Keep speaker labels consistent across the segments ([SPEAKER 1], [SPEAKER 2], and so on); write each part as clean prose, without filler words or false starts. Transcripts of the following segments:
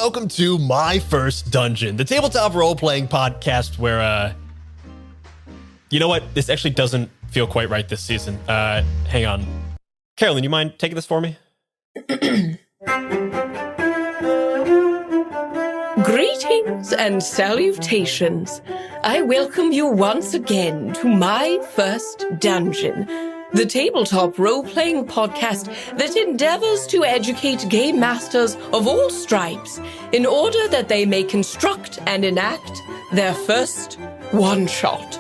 [SPEAKER 1] welcome to My First Dungeon, the tabletop role-playing podcast where, you know what? This actually doesn't feel quite right this season. Hang on. Carolyn, you mind taking this for me?
[SPEAKER 2] Greetings and salutations. I welcome you once again to My First Dungeon, the tabletop role-playing podcast that endeavors to educate game masters of all stripes in order that they may construct and enact their first one-shot.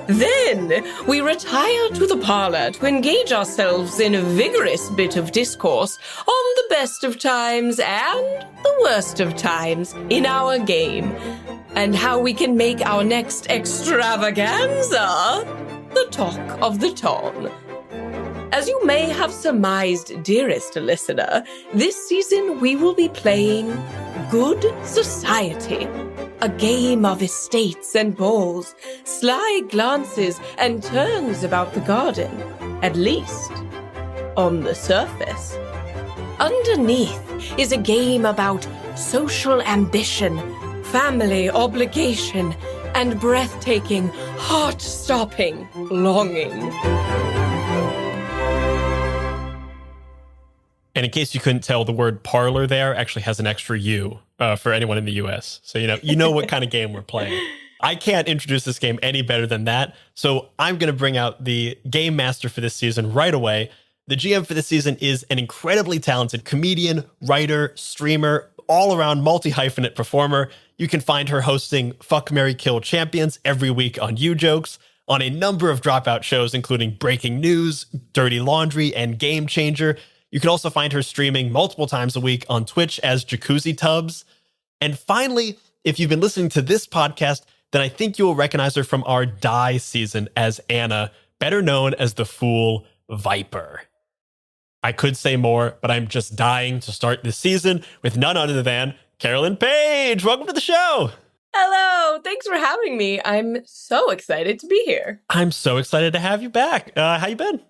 [SPEAKER 2] Then we retire to the parlor to engage ourselves in a vigorous bit of discourse on the best of times and the worst of times in our game, and how we can make our next extravaganza the talk of the town. As you may have surmised, dearest listener, this season we will be playing Good Society, a game of estates and balls, sly glances and turns about the garden, at least on the surface. Underneath is a game about social ambition, family obligation, and breathtaking, heart-stopping longing.
[SPEAKER 1] And in case you couldn't tell, the word parlor there actually has an extra U for anyone in the US. So, you know what kind of game we're playing. I can't introduce this game any better than that. So I'm going to bring out the game master for this season right away. The GM for this season is an incredibly talented comedian, writer, streamer, all-around multi-hyphenate performer. You can find her hosting Fuck, Marry, Kill Champions every week on YouJokes, on a number of Dropout shows, including Breaking News, Dirty Laundry, and Game Changer. You can also find her streaming multiple times a week on Twitch as Jacuzzi Tubs. And finally, if you've been listening to this podcast, then I think you will recognize her from our Die season as Anna, better known as the Fool Viper. I could say more, but I'm just dying to start this season with none other than Carolyn Page. Welcome to the show.
[SPEAKER 2] Hello, thanks for having me. I'm so excited to be here.
[SPEAKER 1] I'm so excited to have you back. How you been?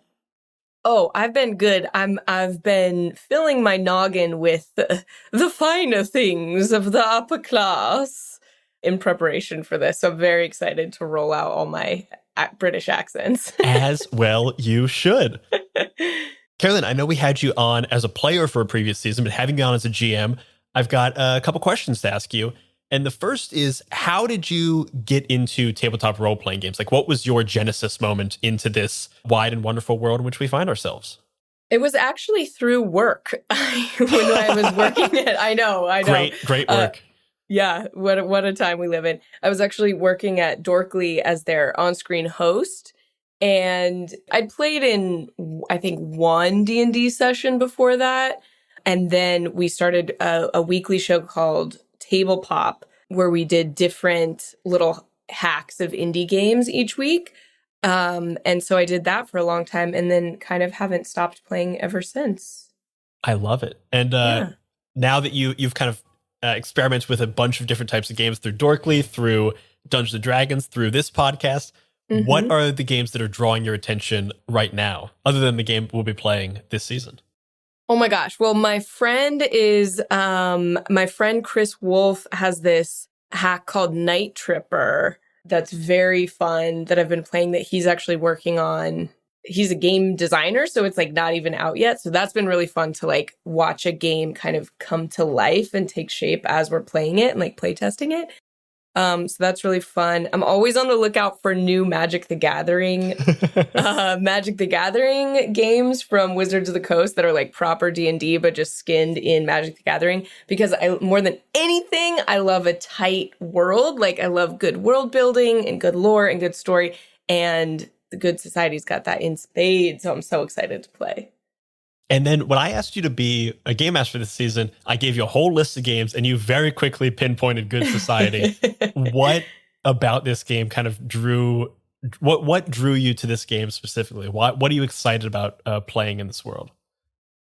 [SPEAKER 2] Oh, I've been good. I've been filling my noggin with the finer things of the upper class in preparation for this. So I'm very excited to roll out all my British accents.
[SPEAKER 1] As well you should. Carolyn, I know we had you on as a player for a previous season, but having you on as a GM, I've got a couple questions to ask you. And the first is, how did you get into tabletop role-playing games? Like, what was your genesis moment into this wide and wonderful world in which we find ourselves?
[SPEAKER 2] It was actually through work when I was working at, I know.
[SPEAKER 1] Great work.
[SPEAKER 2] Yeah, what a time we live in. I was actually working at Dorkly as their on-screen host. And I'd played in, I think, one D&D session before that. And then we started a weekly show called Tabletop, where we did different little hacks of indie games each week. And so I did that for a long time and then kind of haven't stopped playing ever since.
[SPEAKER 1] I love it. And now that you've kind of experimented with a bunch of different types of games through Dorkly, through Dungeons & Dragons, through this podcast, what are the games that are drawing your attention right now, other than the game we'll be playing this season?
[SPEAKER 2] Oh my gosh. Well, my friend Chris Wolf has this hack called Night Tripper that's very fun that I've been playing that he's actually working on. He's a game designer, so it's like not even out yet. So that's been really fun to like watch a game kind of come to life and take shape as we're playing it and like play testing it. So that's really fun. I'm always on the lookout for new Magic the Gathering games from Wizards of the Coast that are like proper D&D, but just skinned in Magic the Gathering. Because more than anything, I love a tight world. Like I love good world building and good lore and good story. And the Good Society's got that in spades. So I'm so excited to play.
[SPEAKER 1] And then when I asked you to be a game master this season, I gave you a whole list of games and you very quickly pinpointed Good Society. What about this game kind of drew you to this game specifically? What are you excited about playing in this world?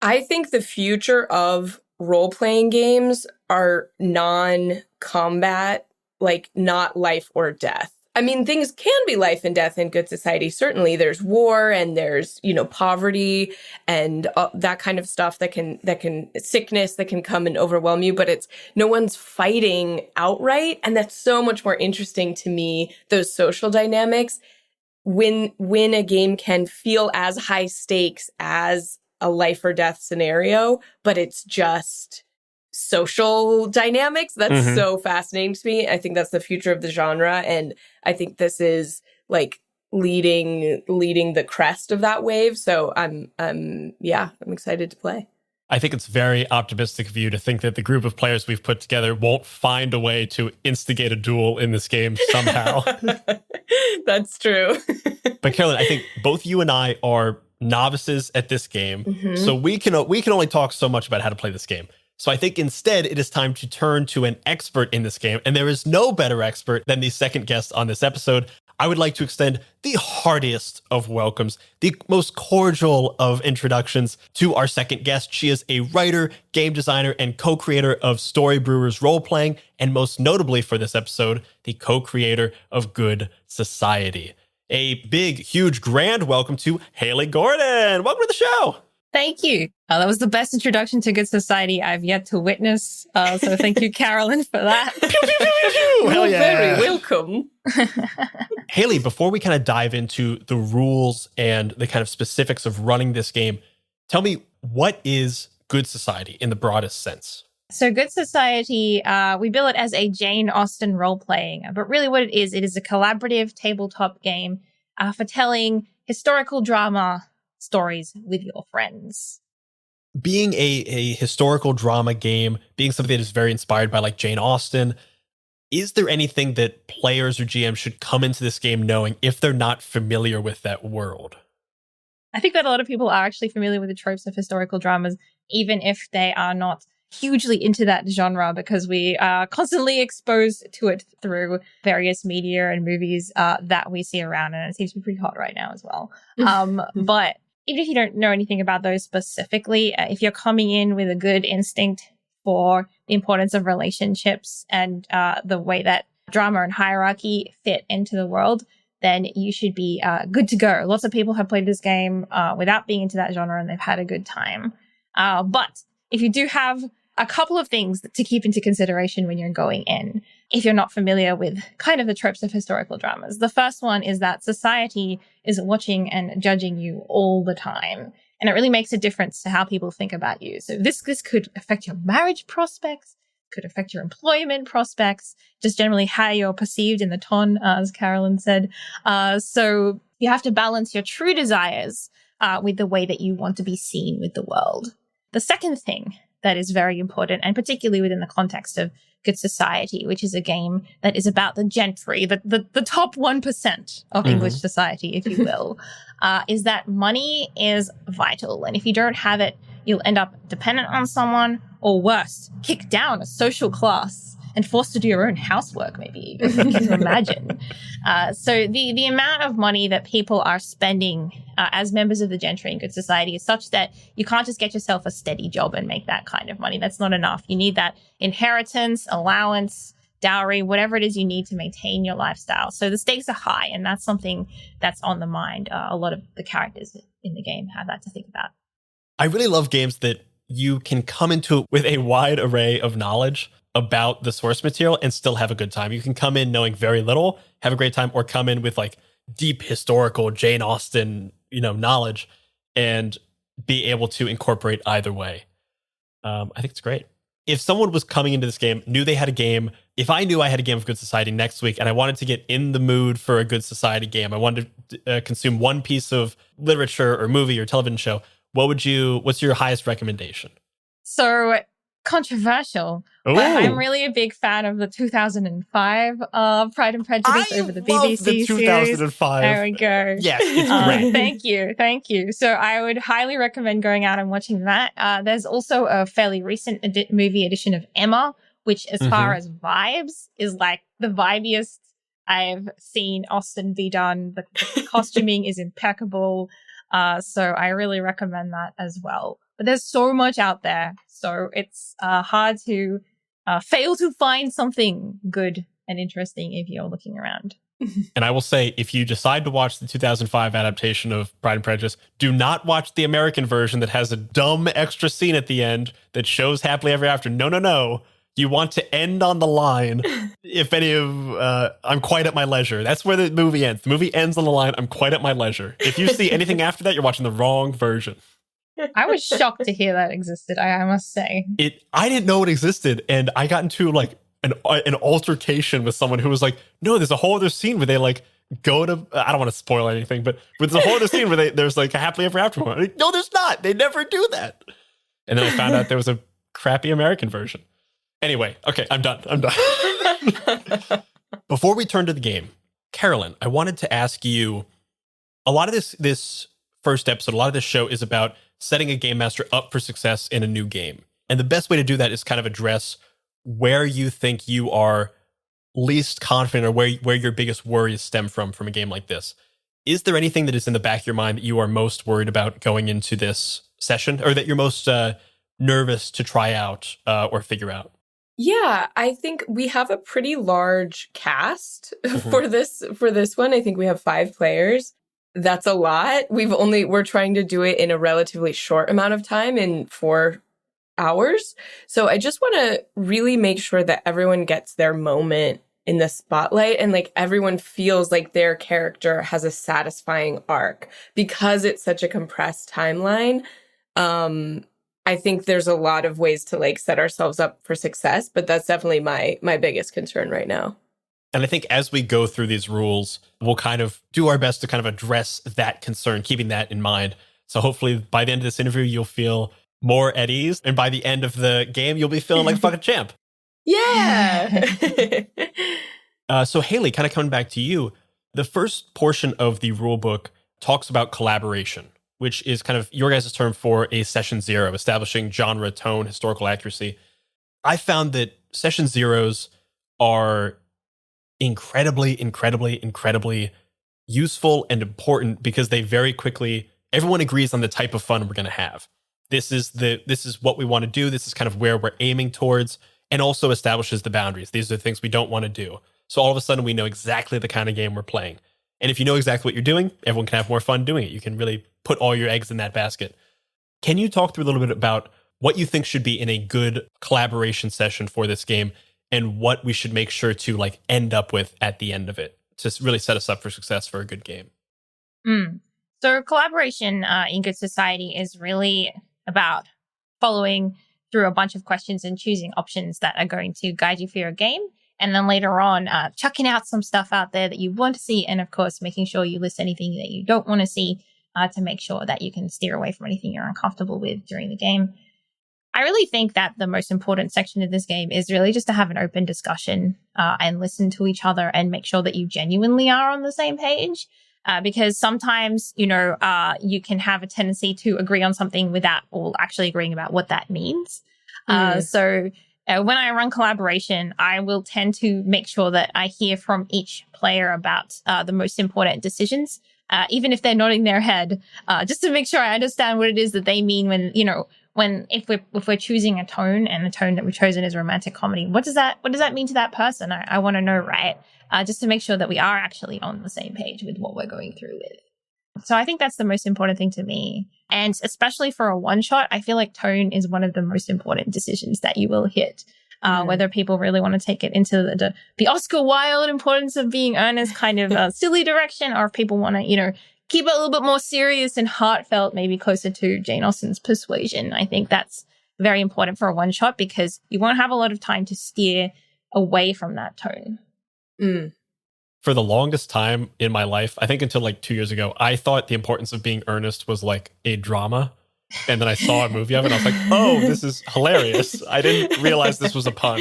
[SPEAKER 2] I think the future of role-playing games are non-combat, like not life or death. I mean, things can be life and death in Good Society. Certainly there's war and there's, poverty and that kind of stuff that can sickness that can come and overwhelm you, but it's no one's fighting outright. And that's so much more interesting to me, those social dynamics, when a game can feel as high stakes as a life or death scenario, but it's just social dynamics. That's so fascinating to me. I think that's the future of the genre, and I think this is like leading the crest of that wave. So I'm excited to play.
[SPEAKER 1] I think it's very optimistic of you to think that the group of players we've put together won't find a way to instigate a duel in this game somehow.
[SPEAKER 2] That's true.
[SPEAKER 1] But Carolyn, I think both you and I are novices at this game, so we can only talk so much about how to play this game. So I think instead it is time to turn to an expert in this game, and there is no better expert than the second guest on this episode. I would like to extend the heartiest of welcomes, the most cordial of introductions to our second guest. She is a writer, game designer, and co-creator of Story Brewers Roleplaying, and most notably for this episode, the co-creator of Good Society. A big, huge, grand welcome to Hayley Gordon. Welcome to the show.
[SPEAKER 3] Thank you. That was the best introduction to Good Society I've yet to witness. So thank you, Carolyn, for that.
[SPEAKER 1] Pew, pew, pew, pew, pew. Hell yeah.
[SPEAKER 2] Very welcome.
[SPEAKER 1] Hayley, before we kind of dive into the rules and the kind of specifics of running this game, tell me, what is Good Society in the broadest sense?
[SPEAKER 3] So Good Society, we bill it as a Jane Austen role-playing. But really what it is a collaborative tabletop game for telling historical drama stories with your friends.
[SPEAKER 1] Being a historical drama game, being something that is very inspired by like Jane Austen, is there anything that players or GMs should come into this game knowing if they're not familiar with that world?
[SPEAKER 3] I think that a lot of people are actually familiar with the tropes of historical dramas, even if they are not hugely into that genre, because we are constantly exposed to it through various media and movies that we see around, and it seems to be pretty hot right now as well. But even if you don't know anything about those specifically, if you're coming in with a good instinct for the importance of relationships and the way that drama and hierarchy fit into the world, then you should be good to go. Lots of people have played this game without being into that genre, and they've had a good time. But if you do have a couple of things to keep into consideration when you're going in, if you're not familiar with kind of the tropes of historical dramas. The first one is that society is watching and judging you all the time. And it really makes a difference to how people think about you. So this could affect your marriage prospects, could affect your employment prospects, just generally how you're perceived in the ton, as Carolyn said. So you have to balance your true desires with the way that you want to be seen with the world. The second thing that is very important, and particularly within the context of Good Society, which is a game that is about the gentry, the top 1% of English society, if you will, is that money is vital. And if you don't have it, you'll end up dependent on someone, or worse, kicked down a social class and forced to do your own housework, maybe, if you can imagine. So the amount of money that people are spending as members of the gentry in Good Society is such that you can't just get yourself a steady job and make that kind of money. That's not enough. You need that inheritance, allowance, dowry, whatever it is you need to maintain your lifestyle. So the stakes are high, and that's something that's on the mind. A lot of the characters in the game have that to think about.
[SPEAKER 1] I really love games that you can come into it with a wide array of knowledge about the source material and still have a good time. You can come in knowing very little, have a great time, or come in with like deep historical Jane Austen, knowledge, and be able to incorporate either way. I think it's great. If someone was coming into this game, knew they had a game, if I knew I had a game of Good Society next week and I wanted to get in the mood for a Good Society game, I wanted to consume one piece of literature or movie or television show, what's your highest recommendation?
[SPEAKER 3] So controversial, but I'm really a big fan of the 2005 Pride and Prejudice over the BBC
[SPEAKER 1] the 2005.
[SPEAKER 3] series. There we go.
[SPEAKER 1] Yes, it's great.
[SPEAKER 3] Thank you. So I would highly recommend going out and watching that. There's also a fairly recent movie edition of Emma, which as far as vibes is like the vibiest I've seen Austen be done. The costuming is impeccable. So I really recommend that as well. But there's so much out there, so it's hard to fail to find something good and interesting if you're looking around.
[SPEAKER 1] And I will say, if you decide to watch the 2005 adaptation of Pride and Prejudice, do not watch the American version that has a dumb extra scene at the end that shows happily ever after. No, no, no. You want to end on the line, if any of, I'm quite at my leisure. That's where the movie ends. The movie ends on the line, I'm quite at my leisure. If you see anything after that, you're watching the wrong version.
[SPEAKER 3] I was shocked to hear that existed, I must say.
[SPEAKER 1] I didn't know it existed, and I got into like an altercation with someone who was like, no, there's a whole other scene where they like go to, I don't want to spoil anything, but there's a whole other scene where there's like a happily ever after moment. Like, no, there's not. They never do that. And then I found out there was a crappy American version. Anyway, okay, I'm done. Before we turn to the game, Carolyn, I wanted to ask you, a lot of this first episode, a lot of this show is about setting a game master up for success in a new game. And the best way to do that is kind of address where you think you are least confident or where your biggest worries stem from a game like this. Is there anything that is in the back of your mind that you are most worried about going into this session, or that you're most nervous to try out or figure out?
[SPEAKER 2] Yeah, I think we have a pretty large cast for this one. I think we have 5 players. That's a lot. We're trying to do it in a relatively short amount of time, in 4 hours. So I just want to really make sure that everyone gets their moment in the spotlight, and like everyone feels like their character has a satisfying arc, because it's such a compressed timeline. I think there's a lot of ways to like set ourselves up for success, but that's definitely my biggest concern right now.
[SPEAKER 1] And I think as we go through these rules, we'll kind of do our best to kind of address that concern, keeping that in mind. So hopefully by the end of this interview, you'll feel more at ease. And by the end of the game, you'll be feeling like a fucking champ.
[SPEAKER 2] Yeah.
[SPEAKER 1] So Hayley, kind of coming back to you, the first portion of the rule book talks about collaboration, which is kind of your guys' term for a session 0, establishing genre, tone, historical accuracy. I found that session 0s are incredibly useful and important, because they very quickly, everyone agrees on the type of fun we're going to have. This is what we want to do. This is kind of where we're aiming towards, and also establishes the boundaries. These are the things we don't want to do. So all of a sudden we know exactly the kind of game we're playing. And if you know exactly what you're doing, everyone can have more fun doing it. You can really put all your eggs in that basket. Can you talk through a little bit about what you think should be in a good collaboration session for this game, and what we should make sure to like end up with at the end of it to really set us up for success for a good game?
[SPEAKER 3] So collaboration in Good Society is really about following through a bunch of questions and choosing options that are going to guide you for your game. And then later on, chucking out some stuff out there that you want to see. And of course, making sure you list anything that you don't want to see to make sure that you can steer away from anything you're uncomfortable with during the game. I really think that the most important section of this game is really just to have an open discussion and listen to each other and make sure that you genuinely are on the same page. Because sometimes, you can have a tendency to agree on something without all actually agreeing about what that means. So when I run collaboration, I will tend to make sure that I hear from each player about the most important decisions, even if they're nodding their head, just to make sure I understand what it is that they mean when, if we're choosing a tone, and the tone that we've chosen is romantic comedy. What does that mean to that person? I want to know, right? Just to make sure that we are actually on the same page with what we're going through with. So I think that's the most important thing to me. And especially for a one-shot, I feel like tone is one of the most important decisions that you will hit. Whether people really want to take it into the Oscar Wilde importance of being earnest kind of silly direction, or if people want to, keep it a little bit more serious and heartfelt, maybe closer to Jane Austen's Persuasion. I think that's very important for a one-shot, because you won't have a lot of time to steer away from that tone.
[SPEAKER 1] For the longest time in my life, I think until like 2 years ago, I thought the importance of being earnest was like a drama. And then I saw a movie of it, and I was like, oh, this is hilarious. I didn't realize this was a pun.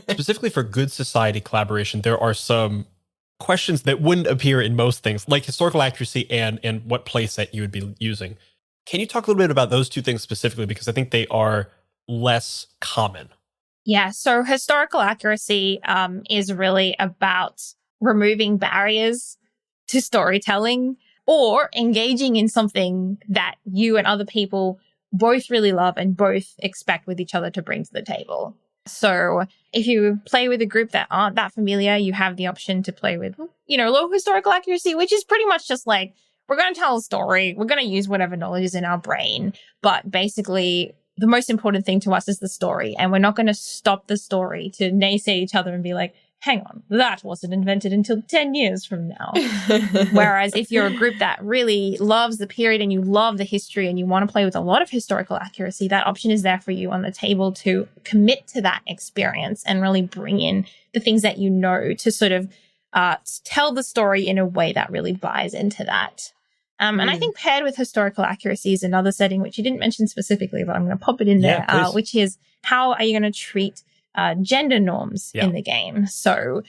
[SPEAKER 1] Specifically for Good Society collaboration, there are some questions that wouldn't appear in most things, like historical accuracy and what playset you would be using. Can you talk a little bit about those two things specifically? Because I think they are less common.
[SPEAKER 3] Yeah, so historical accuracy is really about removing barriers to storytelling, or engaging in something that you and other people both really love and both expect with each other to bring to the table. So if you play with a group that aren't that familiar, you have the option to play with, low historical accuracy, which is pretty much just like, we're going to tell a story. We're going to use whatever knowledge is in our brain. But basically, the most important thing to us is the story. And we're not going to stop the story to naysay each other and be like, hang on, that wasn't invented until 10 years from now. Whereas if you're a group that really loves the period and you love the history and you want to play with a lot of historical accuracy, that option is there for you on the table to commit to that experience and really bring in the things that you know to sort of tell the story in a way that really buys into that. And I think paired with historical accuracy is another setting, which you didn't mention specifically, but I'm going to pop it in there, which is how are you going to treat gender norms in the game. So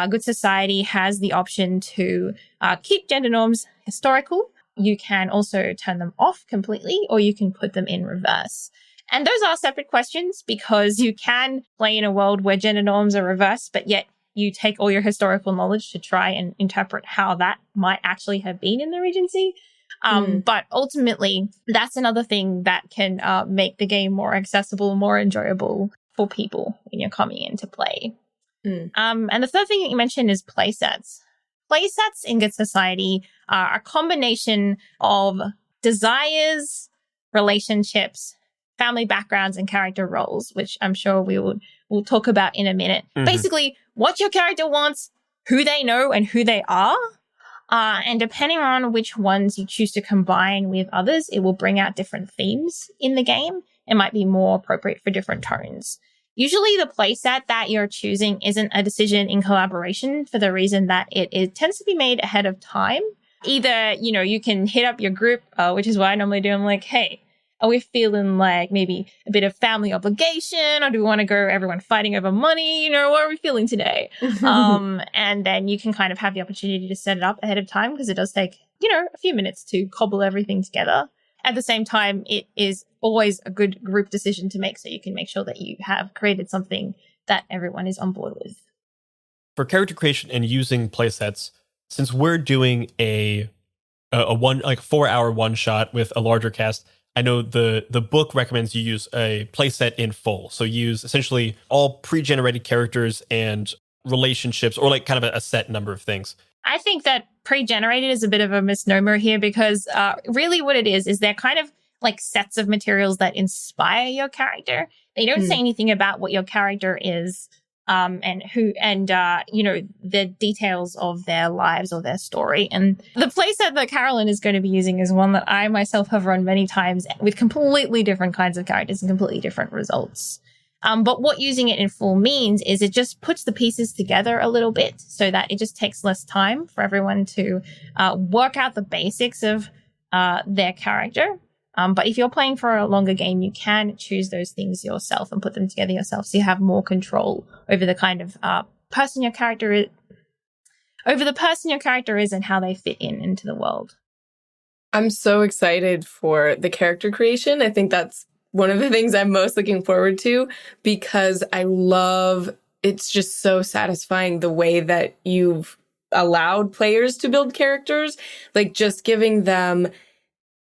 [SPEAKER 3] Good Society has the option to keep gender norms historical. You can also turn them off completely, or you can put them in reverse. And those are separate questions because you can play in a world where gender norms are reversed, but yet you take all your historical knowledge to try and interpret how that might actually have been in the Regency. But ultimately, that's another thing that can make the game more accessible, more enjoyable for people when you're coming into play. And the third thing that you mentioned is playsets. Playsets in Good Society are a combination of desires, relationships, family backgrounds, and character roles, which I'm sure we'll talk about in a minute. Basically, what your character wants, who they know, and who they are. And depending on which ones you choose to combine with others, it will bring out different themes in the game. It might be more appropriate for different tones. Usually the playset that you're choosing isn't a decision in collaboration for the reason that it tends to be made ahead of time. Either, you can hit up your group, which is what I normally do. I'm like, hey, are we feeling like maybe a bit of family obligation, or do we want to go everyone fighting over money? What are we feeling today? And then you can kind of have the opportunity to set it up ahead of time because it does take, a few minutes to cobble everything together. At the same time, it is always a good group decision to make so you can make sure that you have created something that everyone is on board with.
[SPEAKER 1] For character creation and using playsets, since we're doing a 4-hour one shot with a larger cast, I know the book recommends you use a playset in full. So use essentially all pre-generated characters and relationships, or like kind of a set number of things.
[SPEAKER 3] I think that pre-generated is a bit of a misnomer here because really what it is they're kind of like sets of materials that inspire your character. They don't say anything about what your character is and who and the details of their lives or their story. And the playset that Carolyn is going to be using is one that I myself have run many times with completely different kinds of characters and completely different results. But what using it in full means is it just puts the pieces together a little bit so that it just takes less time for everyone to work out the basics of their character. But if you're playing for a longer game, you can choose those things yourself and put them together yourself so you have more control over the kind of person your character is, and how they fit into the world.
[SPEAKER 4] I'm so excited for the character creation. I think that's one of the things I'm most looking forward to because it's just so satisfying the way that you've allowed players to build characters, like just giving them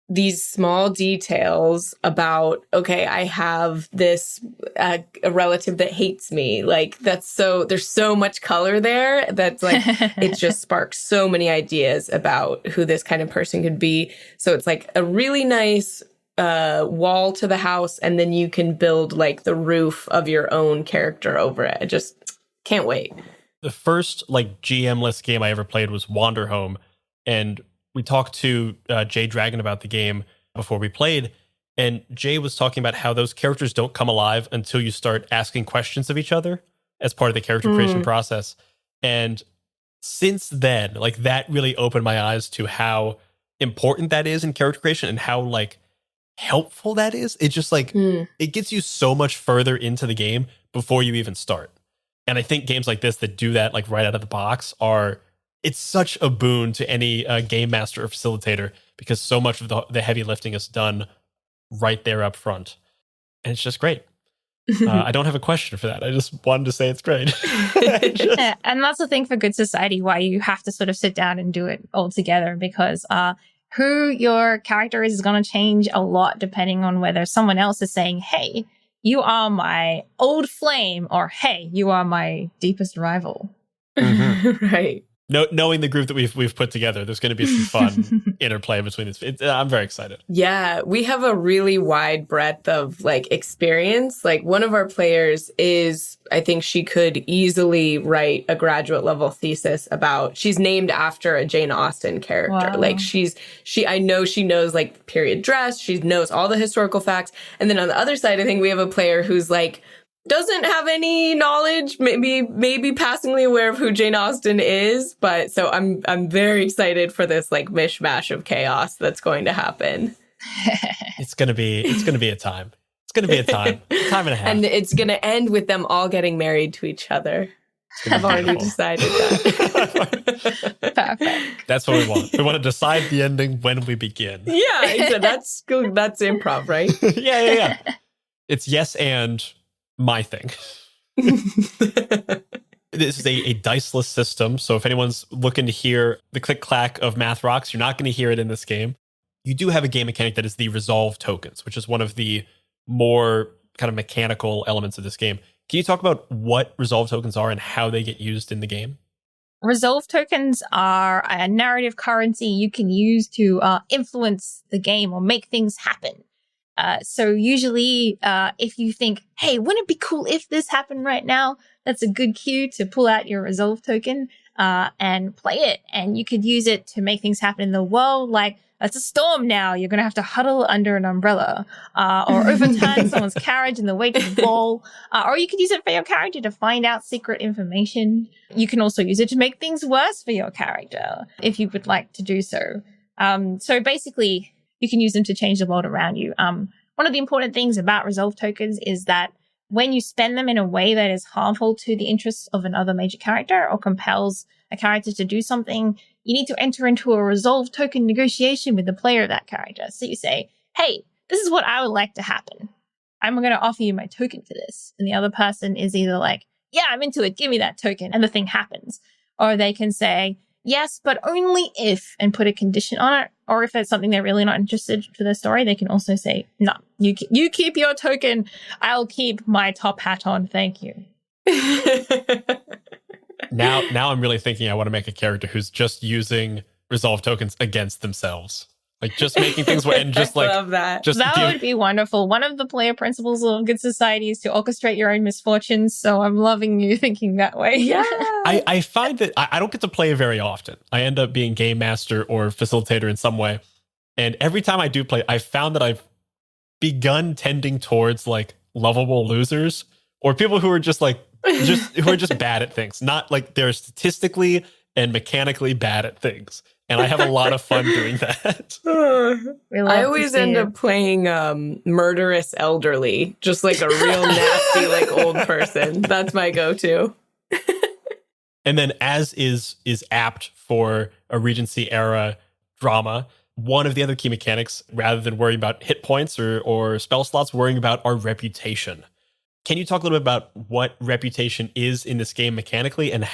[SPEAKER 4] these small details about, okay, I have this a relative that hates me. Like there's so much color there that's like, it just sparks so many ideas about who this kind of person could be. So it's like a really nice wall to the house, and then you can build like the roof of your own character over it. I just can't wait.
[SPEAKER 1] The first like GM-less game I ever played was Wander Home, and we talked to Jay Dragon about the game before we played, and Jay was talking about how those characters don't come alive until you start asking questions of each other as part of the character creation process. And since then, like that really opened my eyes to how important that is in character creation and how like helpful that is. It just like it gets you so much further into the game before you even start. And I think games like this that do that like right out of the box it's such a boon to any game master or facilitator because so much of the heavy lifting is done right there up front. And it's just great. I don't have a question for that. I just wanted to say it's great.
[SPEAKER 3] And that's the thing for Good Society, why you have to sort of sit down and do it all together because who your character is going to change a lot depending on whether someone else is saying, hey, you are my old flame, or hey, you are my deepest rival.
[SPEAKER 4] Right.
[SPEAKER 1] Knowing the group that we've put together, there's going to be some fun interplay between this. I'm very excited.
[SPEAKER 4] Yeah, we have a really wide breadth of like experience. Like one of our players I think she could easily write a graduate level thesis she's named after a Jane Austen character.
[SPEAKER 3] Wow.
[SPEAKER 4] Like I know she knows like period dress. She knows all the historical facts. And then on the other side, I think we have a player who's like, doesn't have any knowledge, maybe passingly aware of who Jane Austen is, but so I'm very excited for this like mishmash of chaos that's going to happen.
[SPEAKER 1] It's gonna be a time. It's gonna be a time and a half,
[SPEAKER 4] and it's gonna end with them all getting married to each other. I've already decided that.
[SPEAKER 3] Perfect.
[SPEAKER 1] That's what we want. We want to decide the ending when we begin.
[SPEAKER 4] Yeah, that's improv, right?
[SPEAKER 1] Yeah. It's yes and my thing. This is a diceless system, so if anyone's looking to hear the click-clack of math rocks, you're not going to hear it in this game. You do have a game mechanic that is the resolve tokens, which is one of the more kind of mechanical elements of this game. Can you talk about what resolve tokens are and how they get used in the game?
[SPEAKER 3] Resolve tokens are a narrative currency you can use to influence the game or make things happen. So usually, if you think, hey, wouldn't it be cool if this happened right now? That's a good cue to pull out your resolve token and play it. And you could use it to make things happen in the world. Like, it's a storm now. You're going to have to huddle under an umbrella or overturn someone's carriage in the wake of the ball. Or you could use it for your character to find out secret information. You can also use it to make things worse for your character if you would like to do so. So basically, you can use them to change the world around you. One of the important things about resolve tokens is that when you spend them in a way that is harmful to the interests of another major character or compels a character to do something, you need to enter into a resolve token negotiation with the player of that character. So you say, hey, this is what I would like to happen. I'm going to offer you my token for this. And the other person is either like, yeah, I'm into it. Give me that token. And the thing happens. Or they can say, yes, but only if, and put a condition on it. Or if it's something they're really not interested for the story, they can also say, no, you keep your token. I'll keep my top hat on. Thank you.
[SPEAKER 1] Now I'm really thinking I want to make a character who's just using resolve tokens against themselves. Like just making things and just like
[SPEAKER 4] love that.
[SPEAKER 3] Would be wonderful. One of the player principles of good society is to orchestrate your own misfortunes. So I'm loving you thinking that way.
[SPEAKER 4] Yeah.
[SPEAKER 1] I find that I don't get to play very often. I end up being game master or facilitator in some way. And every time I do play, I found that I've begun tending towards like lovable losers or people who are just like who are just bad at things. Not like they're statistically and mechanically bad at things. And I have a lot of fun doing that.
[SPEAKER 4] I always end up playing murderous elderly, just like a real nasty, like old person. That's my go-to.
[SPEAKER 1] And then as is apt for a Regency era drama, one of the other key mechanics, rather than worrying about hit points or spell slots, worrying about our reputation. Can you talk a little bit about what reputation is in this game mechanically and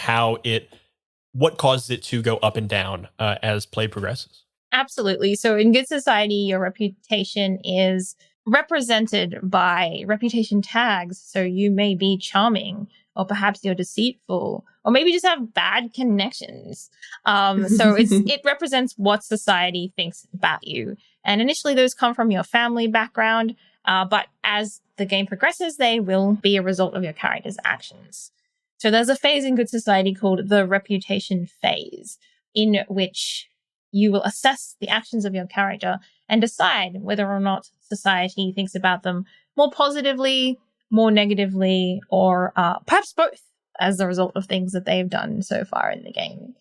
[SPEAKER 1] what causes it to go up and down as play progresses?
[SPEAKER 3] Absolutely. So in good society, your reputation is represented by reputation tags. So you may be charming, or perhaps you're deceitful, or maybe just have bad connections. So it represents what society thinks about you. And initially those come from your family background, but as the game progresses, they will be a result of your character's actions. So there's a phase in good society called the reputation phase, in which you will assess the actions of your character and decide whether or not society thinks about them more positively, more negatively, or perhaps both as a result of things that they've done so far in the game.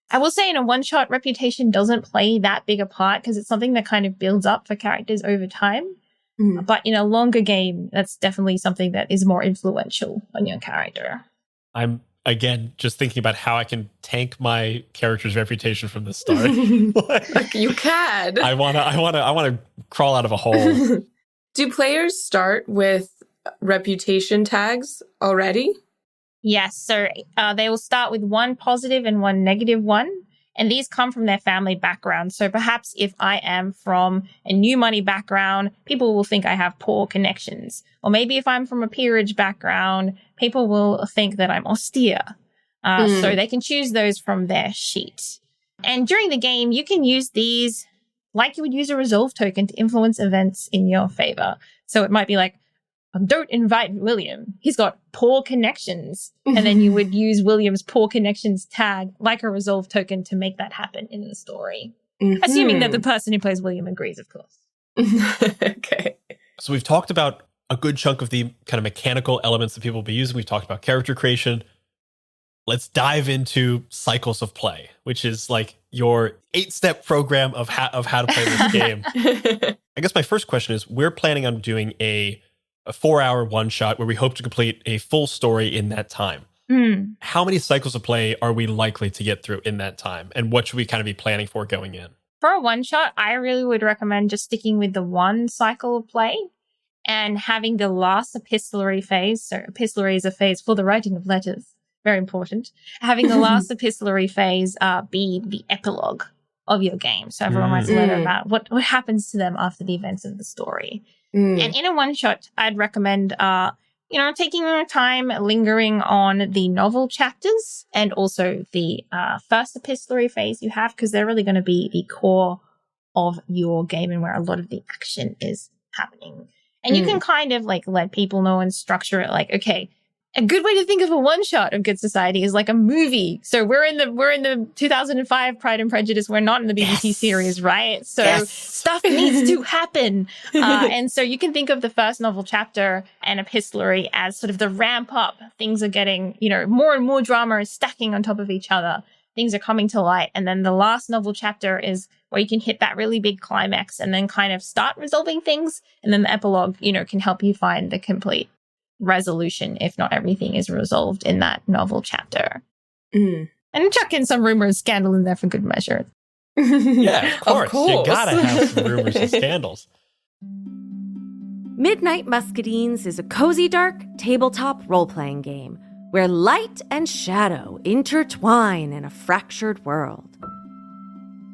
[SPEAKER 3] I will say in a one-shot, reputation doesn't play that big a part because it's something that kind of builds up for characters over time. But in a longer game, that's definitely something that is more influential on your character.
[SPEAKER 1] I'm, again, just thinking about how I can tank my character's reputation from the start.
[SPEAKER 4] You can.
[SPEAKER 1] I want to crawl out of a hole.
[SPEAKER 4] Do players start with reputation tags already?
[SPEAKER 3] Yes, so they will start with one positive and one negative one. And these come from their family background. So perhaps if I am from a new money background, people will think I have poor connections. Or maybe if I'm from a peerage background, people will think that I'm austere. So they can choose those from their sheet. And during the game, you can use these like you would use a resolve token to influence events in your favor. So it might be like, don't invite William. He's got poor connections. And then you would use William's poor connections tag like a resolve token to make that happen in the story. Assuming that the person who plays William agrees, of course.
[SPEAKER 4] Okay.
[SPEAKER 1] So we've talked about a good chunk of the kind of mechanical elements that people will be using. We've talked about character creation. Let's dive into cycles of play, which is like your 8-step program of how to play this game. I guess my first question is, we're planning on doing a 4-hour one-shot where we hope to complete a full story in that time. How many cycles of play are we likely to get through in that time? And what should we kind of be planning for going in?
[SPEAKER 3] For a one-shot, I really would recommend just sticking with the one cycle of play and having the last epistolary phase. So epistolary is a phase for the writing of letters. Very important. Having the last epistolary phase be the epilogue of your game. So everyone writes a letter about what happens to them after the events of the story. And in a one-shot, I'd recommend, taking your time lingering on the novel chapters and also the first epistolary phase you have, because they're really going to be the core of your game and where a lot of the action is happening. And you can kind of like let people know and structure it like, okay, a good way to think of a one-shot of Good Society is like a movie. So we're in the 2005 Pride and Prejudice. We're not in the BBC series, right? So stuff needs to happen. And so you can think of the first novel chapter and epistolary as sort of the ramp up. Things are getting, more and more drama is stacking on top of each other. Things are coming to light. And then the last novel chapter is where you can hit that really big climax and then kind of start resolving things. And then the epilogue, can help you find the complete resolution if not everything is resolved in that novel chapter. And chuck in some rumor and scandal in there for good measure.
[SPEAKER 1] Yeah, of course. You gotta have some rumors and scandals.
[SPEAKER 5] Midnight Muscadines is a cozy, dark tabletop role-playing game where light and shadow intertwine in a fractured world.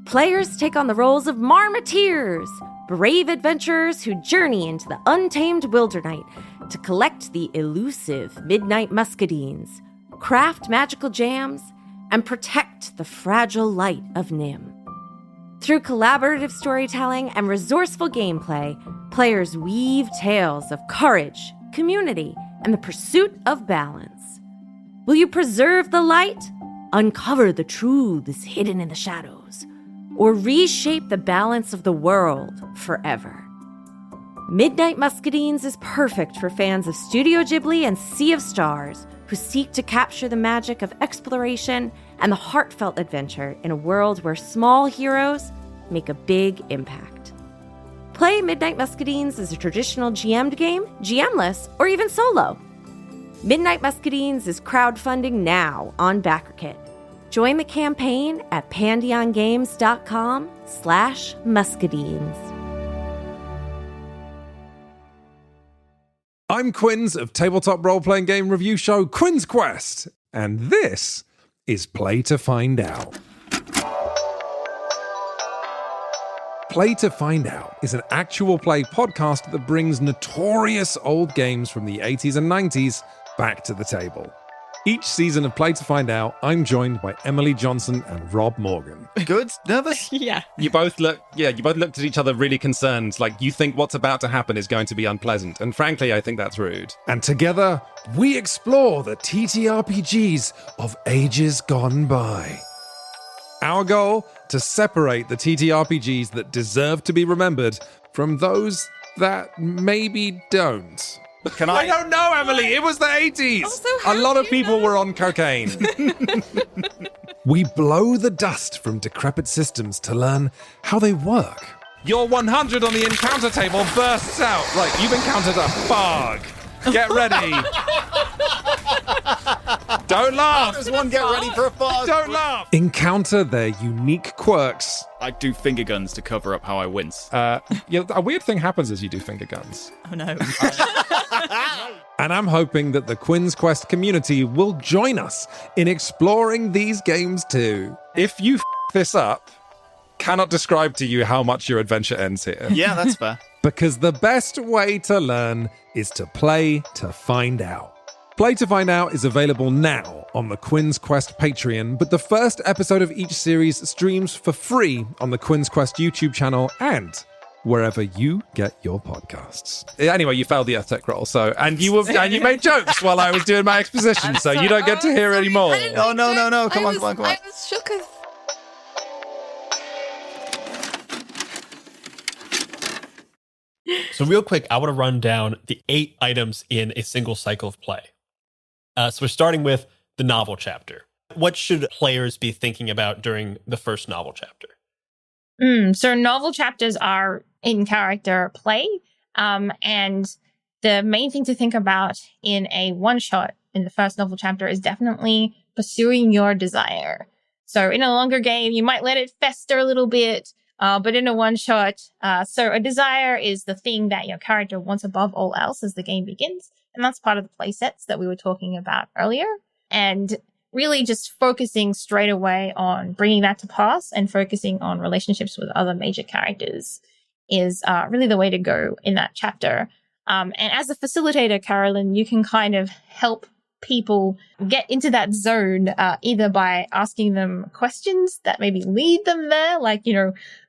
[SPEAKER 5] Players take on the roles of marmoteers, brave adventurers who journey into the untamed wilderness to collect the elusive Midnight Muscadines, craft magical jams, and protect the fragile light of Nim. Through collaborative storytelling and resourceful gameplay, players weave tales of courage, community, and the pursuit of balance. Will you preserve the light, uncover the truths hidden in the shadows, or reshape the balance of the world forever? Midnight Muscadines is perfect for fans of Studio Ghibli and Sea of Stars who seek to capture the magic of exploration and the heartfelt adventure in a world where small heroes make a big impact. Play Midnight Muscadines as a traditional GM'd game, GM-less, or even solo. Midnight Muscadines is crowdfunding now on BackerKit. Join the campaign at pandeongames.com/muscadines.
[SPEAKER 6] I'm Quinns of tabletop role-playing game review show Quinn's Quest, and this is Play to Find Out. Play to Find Out is an actual play podcast that brings notorious old games from the 80s and 90s back to the table. Each season of Play to Find Out, I'm joined by Emily Johnson and Rob Morgan.
[SPEAKER 7] Good? Nervous?
[SPEAKER 8] Yeah.
[SPEAKER 7] You both looked at each other really concerned, like you think what's about to happen is going to be unpleasant. And frankly, I think that's rude.
[SPEAKER 6] And together, we explore the TTRPGs of ages gone by. Our goal? To separate the TTRPGs that deserve to be remembered from those that maybe don't. I don't know, Emily. It was the 80s. A lot of people were on cocaine. We blow the dust from decrepit systems to learn how they work. Your 100 on the encounter table bursts out. Right, you've encountered a fog. Get ready. Don't laugh.
[SPEAKER 8] Does one get ready for a fog?
[SPEAKER 6] Don't laugh. Encounter their unique quirks.
[SPEAKER 8] I do finger guns to cover up how I wince.
[SPEAKER 6] A weird thing happens as you do finger guns.
[SPEAKER 8] Oh no.
[SPEAKER 6] And I'm hoping that the Quinn's Quest community will join us in exploring these games too. If you this up, cannot describe to you how much your adventure ends here.
[SPEAKER 8] Yeah, that's fair.
[SPEAKER 6] Because the best way to learn is to play to find out. Play to Find Out is available now on the Quinn's Quest Patreon, but the first episode of each series streams for free on the Quinn's Quest YouTube channel and wherever you get your podcasts. Anyway, you failed the Earth Tech roll, and you made jokes while I was doing my exposition, so you don't get to hear any more.
[SPEAKER 8] Oh, no. Come on.
[SPEAKER 4] I was shook.
[SPEAKER 1] So real quick, I want to run down the 8 items in a single cycle of play. So we're starting with the novel chapter. What should players be thinking about during the first novel chapter?
[SPEAKER 3] So novel chapters are in character play. And the main thing to think about in a one-shot in the first novel chapter is definitely pursuing your desire. So in a longer game, you might let it fester a little bit. But in a one-shot, so a desire is the thing that your character wants above all else as the game begins. And that's part of the play sets that we were talking about earlier. And really just focusing straight away on bringing that to pass and focusing on relationships with other major characters is really the way to go in that chapter. And as a facilitator, Carolyn, you can kind of help people get into that zone either by asking them questions that maybe lead them there, like,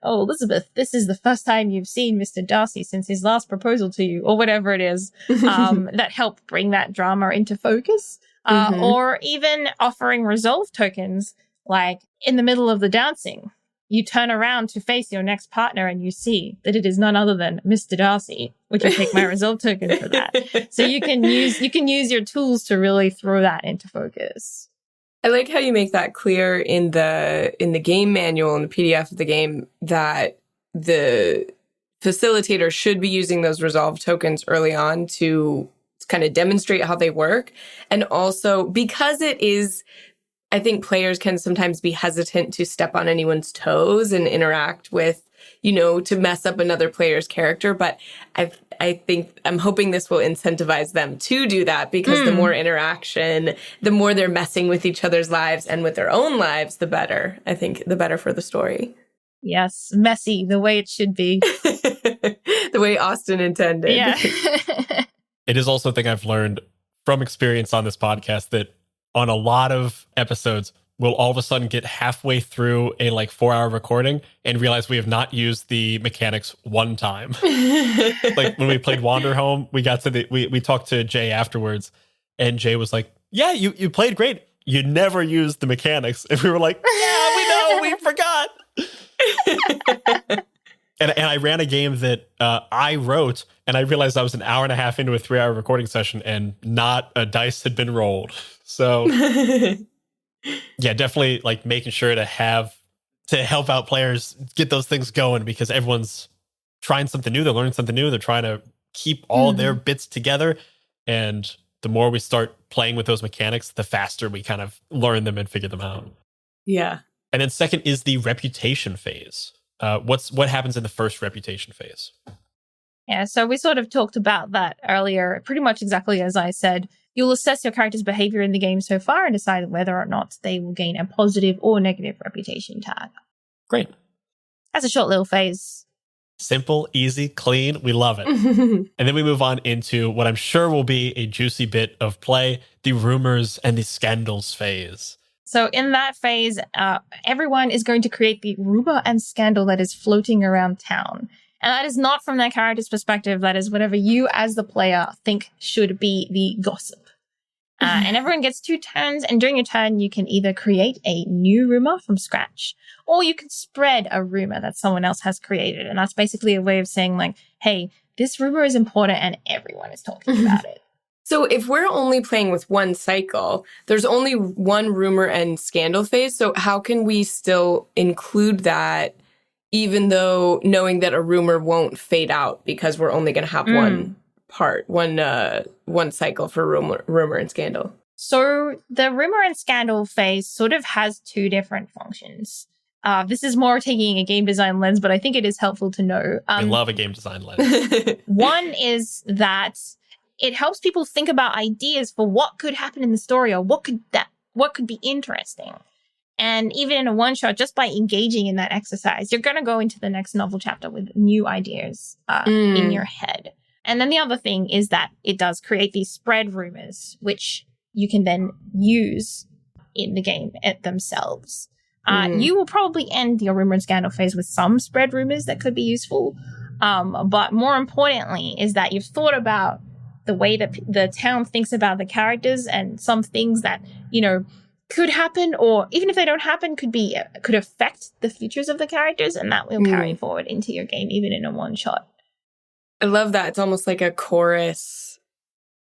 [SPEAKER 3] oh, Elizabeth, this is the first time you've seen Mr. Darcy since his last proposal to you, or whatever it is, that help bring that drama into focus. Or even offering resolve tokens, like in the middle of the dancing, you turn around to face your next partner and you see that it is none other than Mr. Darcy. Would you take my resolve token for that? So you can use your tools to really throw that into focus.
[SPEAKER 4] I like how you make that clear in the game manual and the PDF of the game that the facilitator should be using those resolve tokens early on to kind of demonstrate how they work. And also because it is, I think players can sometimes be hesitant to step on anyone's toes and interact with, to mess up another player's character. But I'm hoping this will incentivize them to do that, because the more interaction, the more they're messing with each other's lives and with their own lives, the better. I think the better for the story.
[SPEAKER 3] Yes, messy, the way it should be.
[SPEAKER 4] The way Austin intended.
[SPEAKER 3] Yeah.
[SPEAKER 1] It is also a thing I've learned from experience on this podcast that on a lot of episodes, we'll all of a sudden get halfway through a 4-hour recording and realize we have not used the mechanics one time. Like when we played Wander Home, we got to we talked to Jay afterwards, and Jay was like, "Yeah, you played great. You never used the mechanics." And we were like, "Yeah, we know, we forgot." And I ran a game that I wrote, and I realized I was an hour and a half into a 3-hour recording session, and not a dice had been rolled. So, yeah, definitely making sure to help out players get those things going, because everyone's trying something new. They're learning something new. They're trying to keep all their bits together. And the more we start playing with those mechanics, the faster we kind of learn them and figure them out.
[SPEAKER 4] Yeah.
[SPEAKER 1] And then second is the reputation phase. What happens in the first reputation phase?
[SPEAKER 3] Yeah, so we sort of talked about that earlier, pretty much exactly as I said. You'll assess your character's behavior in the game so far and decide whether or not they will gain a positive or negative reputation tag.
[SPEAKER 1] Great.
[SPEAKER 3] That's a short little phase.
[SPEAKER 1] Simple, easy, clean. We love it. And then we move on into what I'm sure will be a juicy bit of play, the rumors and the scandals phase.
[SPEAKER 3] So in that phase, everyone is going to create the rumor and scandal that is floating around town. And that is not from their character's perspective. That is whatever you as the player think should be the gossip. And everyone gets 2 turns. And during your turn, you can either create a new rumor from scratch, or you can spread a rumor that someone else has created. And that's basically a way of saying hey, this rumor is important and everyone is talking about it.
[SPEAKER 4] So if we're only playing with one cycle, there's only one rumor and scandal phase. So how can we still include that, even though knowing that a rumor won't fade out, because we're only going to have one cycle for rumor and scandal?
[SPEAKER 3] So the rumor and scandal phase sort of has 2 different functions. This is more taking a game design lens, but I think it is helpful to know.
[SPEAKER 1] I love a game design lens.
[SPEAKER 3] One is that it helps people think about ideas for what could happen in the story, or what could be interesting. And even in a one shot, just by engaging in that exercise, you're going to go into the next novel chapter with new ideas in your head. And then the other thing is that it does create these spread rumors, which you can then use in the game themselves. You will probably end your rumor and scandal phase with some spread rumors that could be useful. But more importantly is that you've thought about the way that the town thinks about the characters, and some things that, could happen, or even if they don't happen, could affect the futures of the characters, and that will carry forward into your game, even in a one shot.
[SPEAKER 4] I love that. It's almost like a chorus,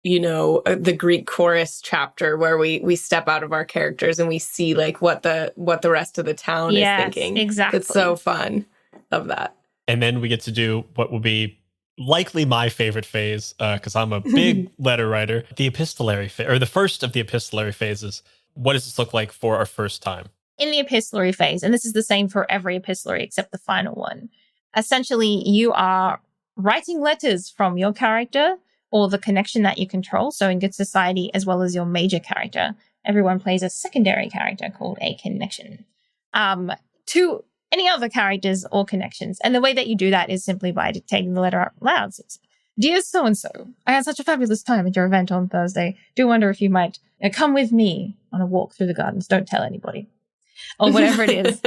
[SPEAKER 4] the Greek chorus chapter where we step out of our characters and we see like what the rest of the town is thinking.
[SPEAKER 3] Exactly.
[SPEAKER 4] It's so fun. Love that.
[SPEAKER 1] And then we get to do what will be likely my favorite phase, because I'm a big letter writer, the epistolary phase, or the first of the epistolary phases. What does this look like for our first time?
[SPEAKER 3] In the epistolary phase, and this is the same for every epistolary except the final one, essentially you are writing letters from your character or the connection that you control. So in Good Society, as well as your major character, everyone plays a secondary character called a connection to any other characters or connections. And the way that you do that is simply by dictating the letter out loud. So, dear so-and-so, I had such a fabulous time at your event on Thursday. Do wonder if you might come with me on a walk through the gardens. Don't tell anybody. Or whatever it is.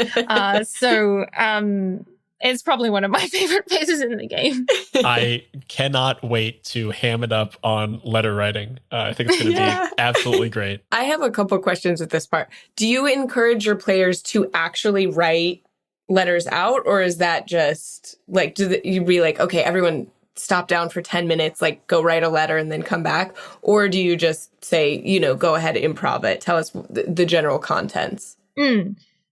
[SPEAKER 3] It's probably one of my favorite phases in the game.
[SPEAKER 1] I cannot wait to ham it up on letter writing. I think it's going to be absolutely great.
[SPEAKER 4] I have a couple questions with this part. Do you encourage your players to actually write letters out, or is that just like, you be like, okay, everyone stop down for 10 minutes, like go write a letter and then come back? Or do you just say, go ahead, improv it, tell us the general contents?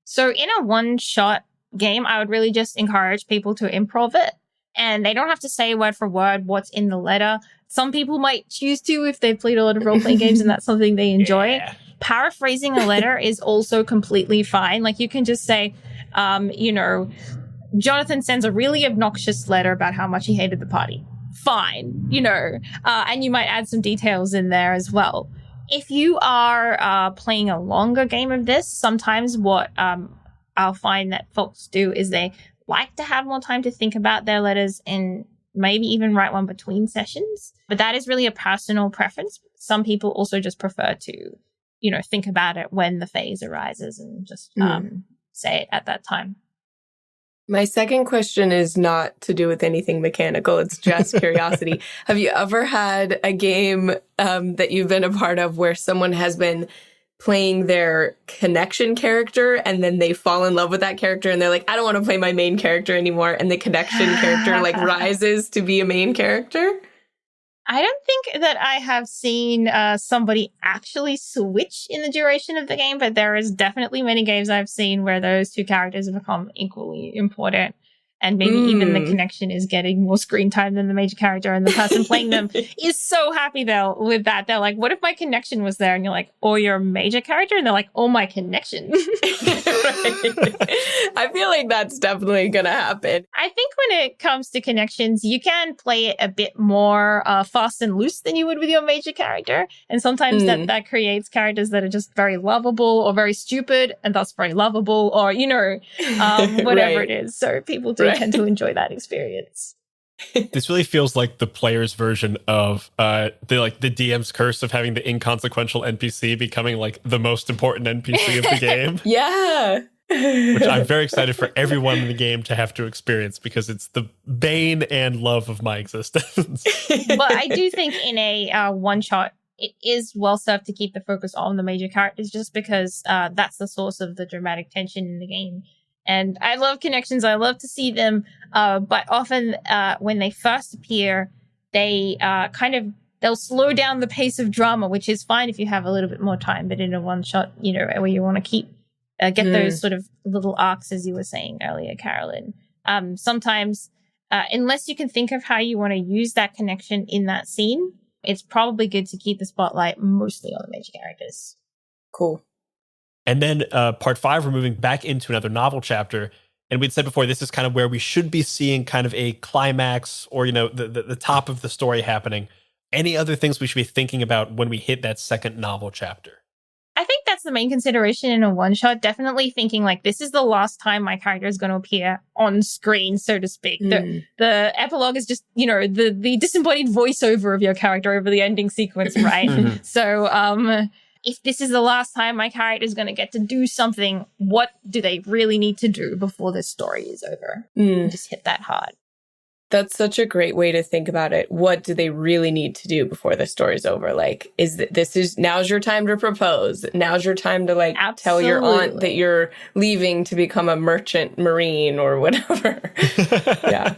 [SPEAKER 3] So in a one-shot game, I would really just encourage people to improv it. And they don't have to say word for word what's in the letter. Some people might choose to if they've played a lot of role-playing games and that's something they enjoy. Yeah. Paraphrasing a letter is also completely fine. Like you can just say, Jonathan sends a really obnoxious letter about how much he hated the party. Fine, and you might add some details in there as well. If you are playing a longer game of this, sometimes what I'll find that folks do is they like to have more time to think about their letters and maybe even write one between sessions. But that is really a personal preference. Some people also just prefer to, think about it when the phase arises and just say it at that time.
[SPEAKER 4] My second question is not to do with anything mechanical. It's just curiosity. Have you ever had a game that you've been a part of where someone has been playing their connection character and then they fall in love with that character and they're like, I don't want to play my main character anymore, and the connection character like rises to be a main character?
[SPEAKER 3] I don't think that I have seen somebody actually switch in the duration of the game, but there is definitely many games I've seen where those two characters have become equally important. And maybe even the connection is getting more screen time than the major character, and the person playing them is so happy with that. They're like, what if my connection was there? And you're like, or your major character? And they're like, oh, my connection.
[SPEAKER 4] I feel like that's definitely going to happen.
[SPEAKER 3] I think when it comes to connections, you can play it a bit more fast and loose than you would with your major character. And sometimes that creates characters that are just very lovable or very stupid and thus very lovable, or, whatever it is. So people do tend to enjoy that experience.
[SPEAKER 1] This really feels like the player's version of the DM's curse of having the inconsequential NPC becoming like the most important NPC of the game.
[SPEAKER 4] Yeah.
[SPEAKER 1] Which I'm very excited for everyone in the game to have to experience, because it's the bane and love of my existence.
[SPEAKER 3] But I do think in a one-shot, it is well served to keep the focus on the major characters, just because that's the source of the dramatic tension in the game. And I love connections. I love to see them. But often when they first appear, they they'll slow down the pace of drama, which is fine if you have a little bit more time. But in a one shot, where you want to get those sort of little arcs, as you were saying earlier, Carolyn. Sometimes, unless you can think of how you want to use that connection in that scene, it's probably good to keep the spotlight mostly on the major characters.
[SPEAKER 4] Cool.
[SPEAKER 1] And then part 5, we're moving back into another novel chapter. And we'd said before, this is kind of where we should be seeing kind of a climax, or, the top of the story happening. any other things we should be thinking about when we hit that second novel chapter?
[SPEAKER 3] I think that's the main consideration in a one-shot. Definitely thinking like, this is the last time my character is going to appear on screen, so to speak. The epilogue is just, the disembodied voiceover of your character over the ending sequence, right? So if this is the last time my character is going to get to do something, what do they really need to do before this story is over? Just hit that hard.
[SPEAKER 4] That's such a great way to think about it. What do they really need to do before the story's over? Like, now's your time to propose. Now's your time to tell your aunt that you're leaving to become a merchant marine or whatever. Yeah.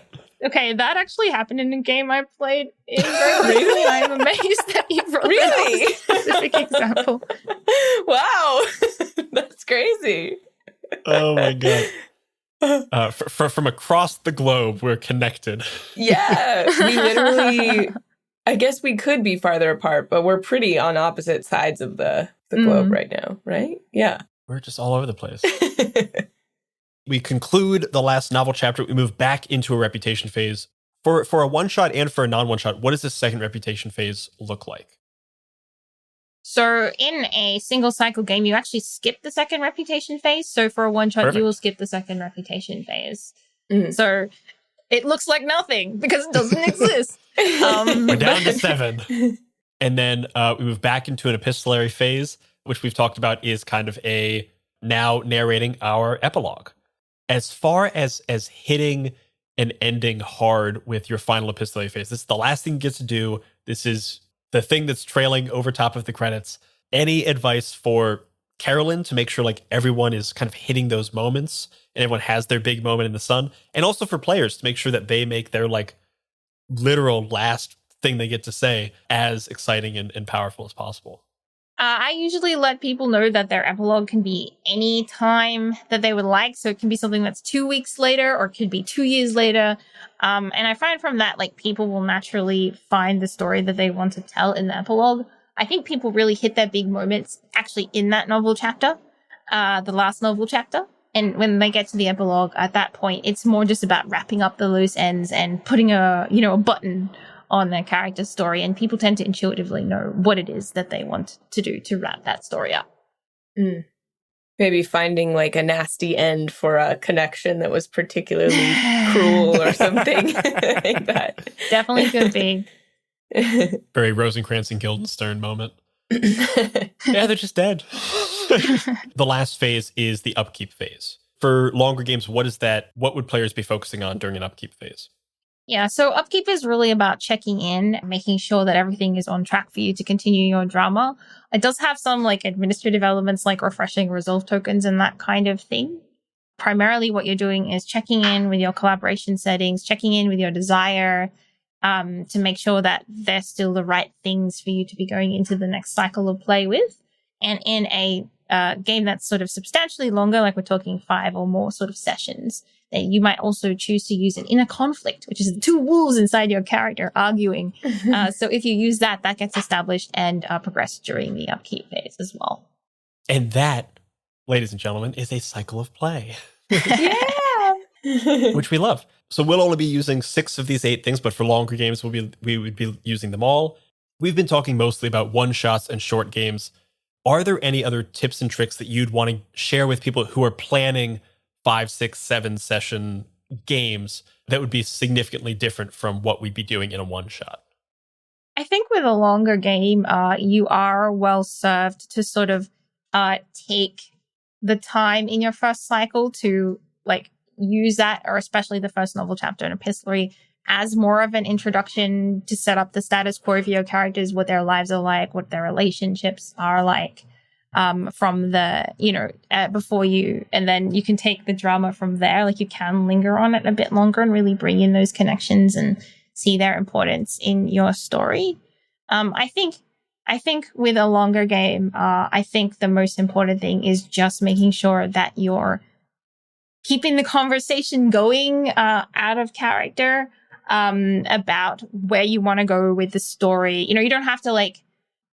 [SPEAKER 3] Okay, that actually happened in a game I played in really? I'm amazed that you brought that up as a specific example.
[SPEAKER 4] Wow. That's crazy.
[SPEAKER 1] Oh my God. From across the globe, we're connected.
[SPEAKER 4] Yeah, we literally, I guess we could be farther apart, but we're pretty on opposite sides of the globe right now, right? Yeah.
[SPEAKER 1] We're just all over the place. We conclude the last novel chapter. We move back into a reputation phase. For a one-shot and for a non-one-shot, what does this second reputation phase look like?
[SPEAKER 3] So in a single cycle game, you actually skip the second reputation phase. So for a one-shot, you will skip the second reputation phase. So it looks like nothing because it doesn't exist.
[SPEAKER 1] We're down to 7. And then we move back into an epistolary phase, which we've talked about is kind of a now narrating our epilogue. As far as hitting and ending hard with your final epistolary phase, this is the last thing you get to do. This is the thing that's trailing over top of the credits. Any advice for Carolyn to make sure everyone is kind of hitting those moments and everyone has their big moment in the sun? And also for players to make sure that they make their literal last thing they get to say as exciting and powerful as possible.
[SPEAKER 3] I usually let people know that their epilogue can be any time that they would like. So it can be something that's 2 weeks later or it could be 2 years later. And I find from that, people will naturally find the story that they want to tell in the epilogue. I think people really hit their big moments actually in that novel chapter, the last novel chapter. And when they get to the epilogue at that point, it's more just about wrapping up the loose ends and putting a button on their character's story, and people tend to intuitively know what it is that they want to do to wrap that story up.
[SPEAKER 4] Maybe finding a nasty end for a connection that was particularly cruel or something like that.
[SPEAKER 3] Definitely could be.
[SPEAKER 1] Very Rosencrantz and Guildenstern moment. Yeah, they're just dead. The last phase is the upkeep phase. For longer games, what would players be focusing on during an upkeep phase?
[SPEAKER 3] Yeah, so upkeep is really about checking in, making sure that everything is on track for you to continue your drama. It does have some administrative elements like refreshing resolve tokens and that kind of thing. Primarily what you're doing is checking in with your collaboration settings, checking in with your desire to make sure that they're still the right things for you to be going into the next cycle of play with. And in a game that's sort of substantially longer, we're talking 5 or more sort of sessions, you might also choose to use an inner conflict, which is the 2 wolves inside your character arguing. So if you use that gets established and progressed during the upkeep phase as well.
[SPEAKER 1] And that, ladies and gentlemen, is a cycle of play.
[SPEAKER 3] Yeah!
[SPEAKER 1] Which we love. So we'll only be using 6 of these 8 things, but for longer games, we would be using them all. We've been talking mostly about one-shots and short games. Are there any other tips and tricks that you'd want to share with people who are planning 5, 6, 7 session games that would be significantly different from what we'd be doing in a one-shot?
[SPEAKER 3] I think with a longer game, you are well served to sort of take the time in your first cycle to use that, or especially the first novel chapter in epistolary, as more of an introduction to set up the status quo of your characters, what their lives are like, what their relationships are like. From the, before you, and then you can take the drama from there. You can linger on it a bit longer and really bring in those connections and see their importance in your story. I think with a longer game, I think the most important thing is just making sure that you're keeping the conversation going, out of character, about where you want to go with the story. You don't have to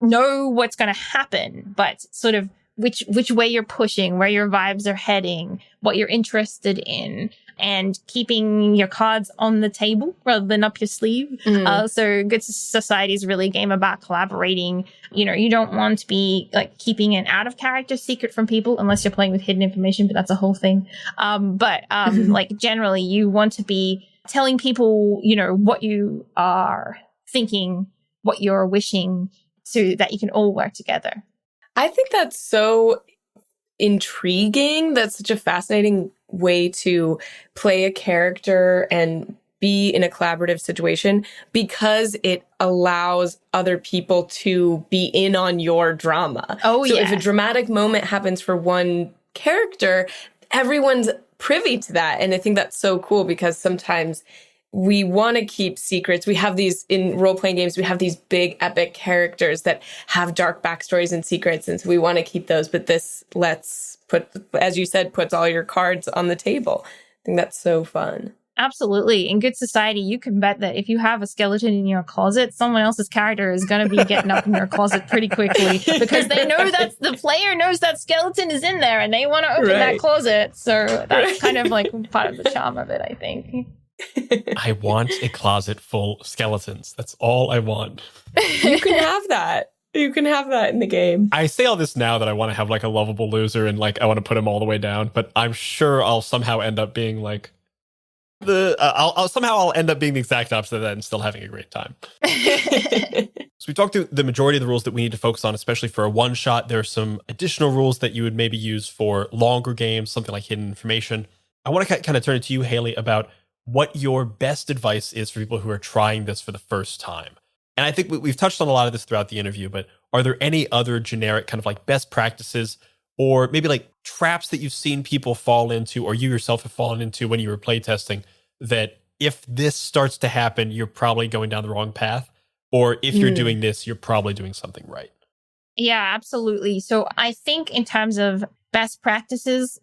[SPEAKER 3] know what's going to happen, but sort of which way you're pushing, where your vibes are heading, what you're interested in, and keeping your cards on the table rather than up your sleeve. So Good Society is really a game about collaborating. You know, you don't want to be like keeping an out of character secret from people unless you're playing with hidden information, but that's a whole thing. Like generally you want to be telling people, you know, what you are thinking, what you're wishing, so that you can all work together.
[SPEAKER 4] I think that's so intriguing. That's such a fascinating way to play a character and be in a collaborative situation, because it allows other people to be in on your drama. So if a dramatic moment happens for one character, everyone's privy to that. And I think that's so cool, because sometimes we want to keep secrets. We have these in role-playing games, we have these big epic characters that have dark backstories and secrets. And so we want to keep those. But this as you said, puts all your cards on the table. I think that's so fun.
[SPEAKER 3] Absolutely. In Good Society, you can bet that if you have a skeleton in your closet, someone else's character is going to be getting up in your closet pretty quickly, because they know that the player knows that skeleton is in there and they want to open that closet. So that's kind of like part of the charm of it, I think.
[SPEAKER 1] I want a closet full of skeletons. That's all I want.
[SPEAKER 4] You can have that. You can have that in the game.
[SPEAKER 1] I say all this now that I want to have like a lovable loser and like I want to put him all the way down, but I'm sure I'll somehow end up being like I'll end up being the exact opposite of that and still having a great time. So we talked through the majority of the rules that we need to focus on, especially for a one shot. There are some additional rules that you would maybe use for longer games, something like hidden information. I want to kind of turn it to you, Hayley, about what your best advice is for people who are trying this for the first time. And I think we've touched on a lot of this throughout the interview, but are there any other generic kind of like best practices or maybe like traps that you've seen people fall into or you yourself have fallen into when you were playtesting that if this starts to happen, you're probably going down the wrong path? Or if you're doing this, you're probably doing something right?
[SPEAKER 3] Yeah, absolutely. So I think in terms of best practices,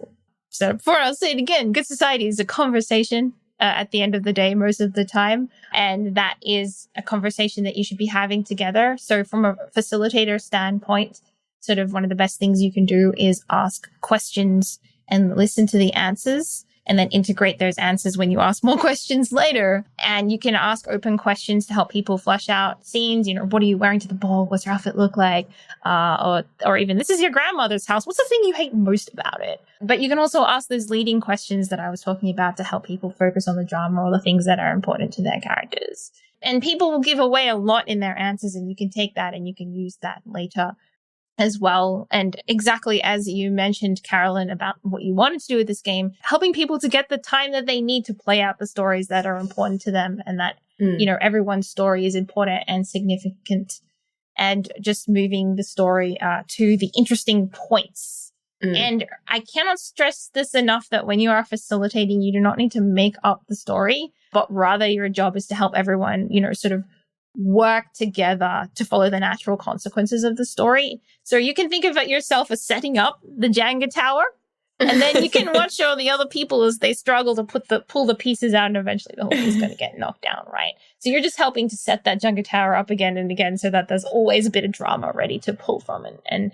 [SPEAKER 3] so before I'll say it again, Good Society is a conversation at the end of the day, most of the time. And that is a conversation that you should be having together. So from a facilitator standpoint, sort of one of the best things you can do is ask questions and listen to the answers, and then integrate those answers when you ask more questions later. And you can ask open questions to help people flesh out scenes. You know, what are you wearing to the ball? What's your outfit look like? Or even, this is your grandmother's house. What's the thing you hate most about it? But you can also ask those leading questions that I was talking about to help people focus on the drama or the things that are important to their characters. And people will give away a lot in their answers, and you can take that and you can use that later as well. And exactly as you mentioned, Carolyn, about what you wanted to do with this game, helping people to get the time that they need to play out the stories that are important to them, and that, you know, everyone's story is important and significant, and just moving the story to the interesting points. And I cannot stress this enough, that when you are facilitating, you do not need to make up the story, but rather your job is to help everyone, you know, sort of work together to follow the natural consequences of the story. So you can think of it yourself as setting up the Jenga tower, and then you can watch all the other people as they struggle to pull the pieces out, and eventually the whole thing's going to get knocked down, right? So you're just helping to set that Jenga tower up again and again, so that there's always a bit of drama ready to pull from and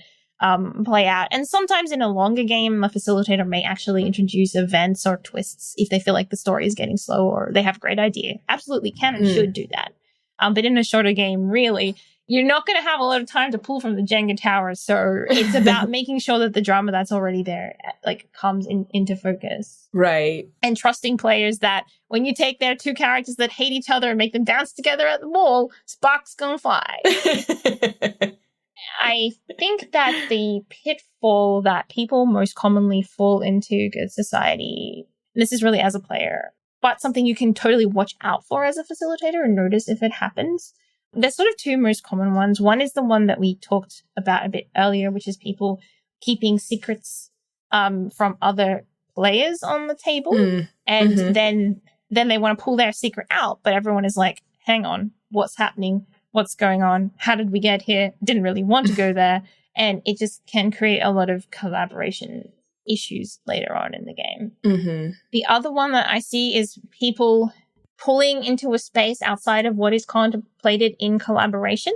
[SPEAKER 3] play out. And sometimes in a longer game, the facilitator may actually introduce events or twists if they feel like the story is getting slow or they have a great idea. Absolutely can and should do that. But in a shorter game, really, you're not going to have a lot of time to pull from the Jenga tower. So it's about making sure that the drama that's already there, like, comes into focus.
[SPEAKER 4] Right.
[SPEAKER 3] And trusting players that when you take their two characters that hate each other and make them dance together at the ball, sparks gonna fly. I think that the pitfall that people most commonly fall into Good Society, and this is really as a player, but something you can totally watch out for as a facilitator and notice if it happens. There's sort of two most common ones. One is the one that we talked about a bit earlier, which is people keeping secrets from other players on the table. And then they want to pull their secret out, but everyone is like, hang on, what's happening? What's going on? How did we get here? Didn't really want to go there. And it just can create a lot of collaboration issues later on in the game. The other one that I see is people pulling into a space outside of what is contemplated in collaboration.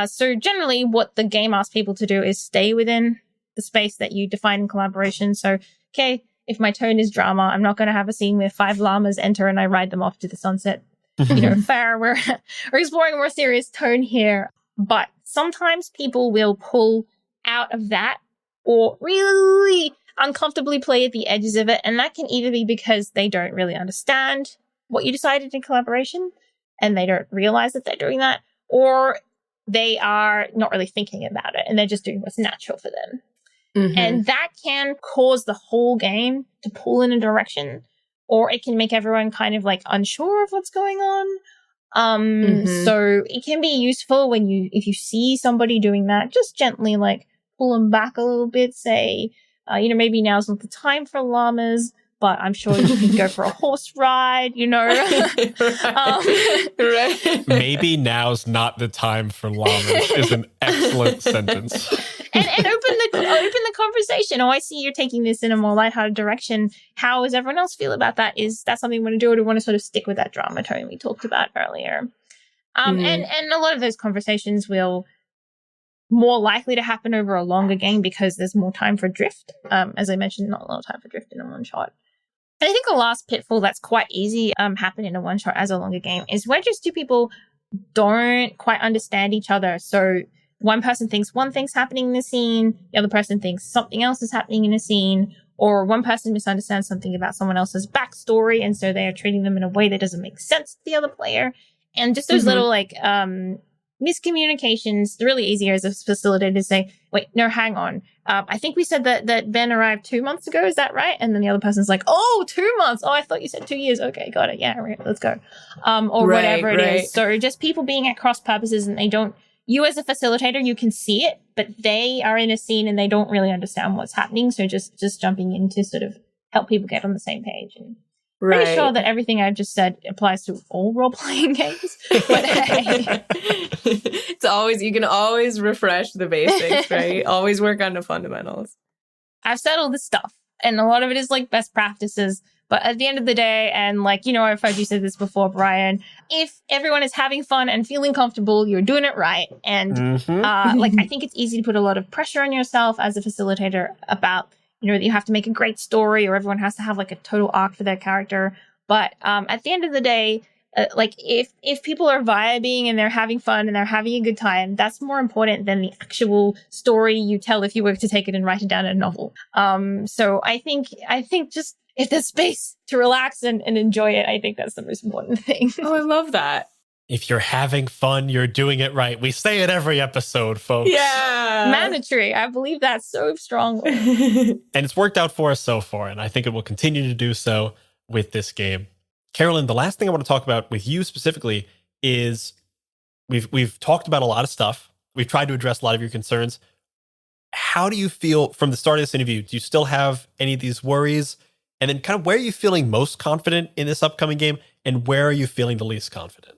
[SPEAKER 3] So generally what the game asks people to do is stay within the space that you define in collaboration. So, okay, if my tone is drama, I'm not going to have a scene where 5 llamas enter and I ride them off to the sunset. Fair. We're exploring a more serious tone here. But sometimes people will pull out of that or really uncomfortably play at the edges of it. And that can either be because they don't really understand what you decided in collaboration and they don't realize that they're doing that, or they are not really thinking about it and they're just doing what's natural for them. And that can cause the whole game to pull in a direction, or it can make everyone kind of like unsure of what's going on. So it can be useful if you see somebody doing that, just gently like pull them back a little bit, say, maybe now's not the time for llamas, but I'm sure you can go for a horse ride,
[SPEAKER 4] Right.
[SPEAKER 1] Maybe now's not the time for llamas is an excellent sentence.
[SPEAKER 3] And open the conversation. Oh, I see you're taking this in a more lighthearted direction. How does everyone else feel about that? Is that something you want to do, or do you want to sort of stick with that drama tone we talked about earlier? And a lot of those conversations will more likely to happen over a longer game because there's more time for drift. As I mentioned, not a lot of time for drift in a one shot. And I think the last pitfall that's quite easy happen in a one shot as a longer game is where just two people don't quite understand each other. So one person thinks one thing's happening in the scene, the other person thinks something else is happening in a scene, or one person misunderstands something about someone else's backstory, and so they are treating them in a way that doesn't make sense to the other player. And just those little miscommunications, they're really easier as a facilitator to say, wait, no, hang on. I think we said that Ben arrived 2 months ago. Is that right? And then the other person's like, oh, 2 months. Oh, I thought you said 2 years. Okay, got it. Yeah, right, let's go. Or whatever it is. So just people being at cross purposes and you as a facilitator, you can see it, but they are in a scene and they don't really understand what's happening. So just jumping in to sort of help people get on the same page. And pretty sure that everything I've just said applies to all role-playing games. But hey.
[SPEAKER 4] You can always refresh the basics, right? Always work on the fundamentals.
[SPEAKER 3] I've said all this stuff, and a lot of it is like best practices. But at the end of the day, and I've heard you say this before, Brian, if everyone is having fun and feeling comfortable, you're doing it right. And I think it's easy to put a lot of pressure on yourself as a facilitator about, that you have to make a great story or everyone has to have like a total arc for their character. But at the end of the day, if people are vibing and they're having fun and they're having a good time, that's more important than the actual story you tell if you were to take it and write it down in a novel. So I think just if there's space to relax and enjoy it, I think that's the most important thing.
[SPEAKER 4] Oh, I love that.
[SPEAKER 1] If you're having fun, you're doing it right. We say it every episode, folks.
[SPEAKER 4] Yeah.
[SPEAKER 3] Mandatory. I believe that so strongly.
[SPEAKER 1] And it's worked out for us so far, and I think it will continue to do so with this game. Carolyn, the last thing I want to talk about with you specifically is we've talked about a lot of stuff. We've tried to address a lot of your concerns. How do you feel from the start of this interview? Do you still have any of these worries? And then kind of where are you feeling most confident in this upcoming game, and where are you feeling the least confident?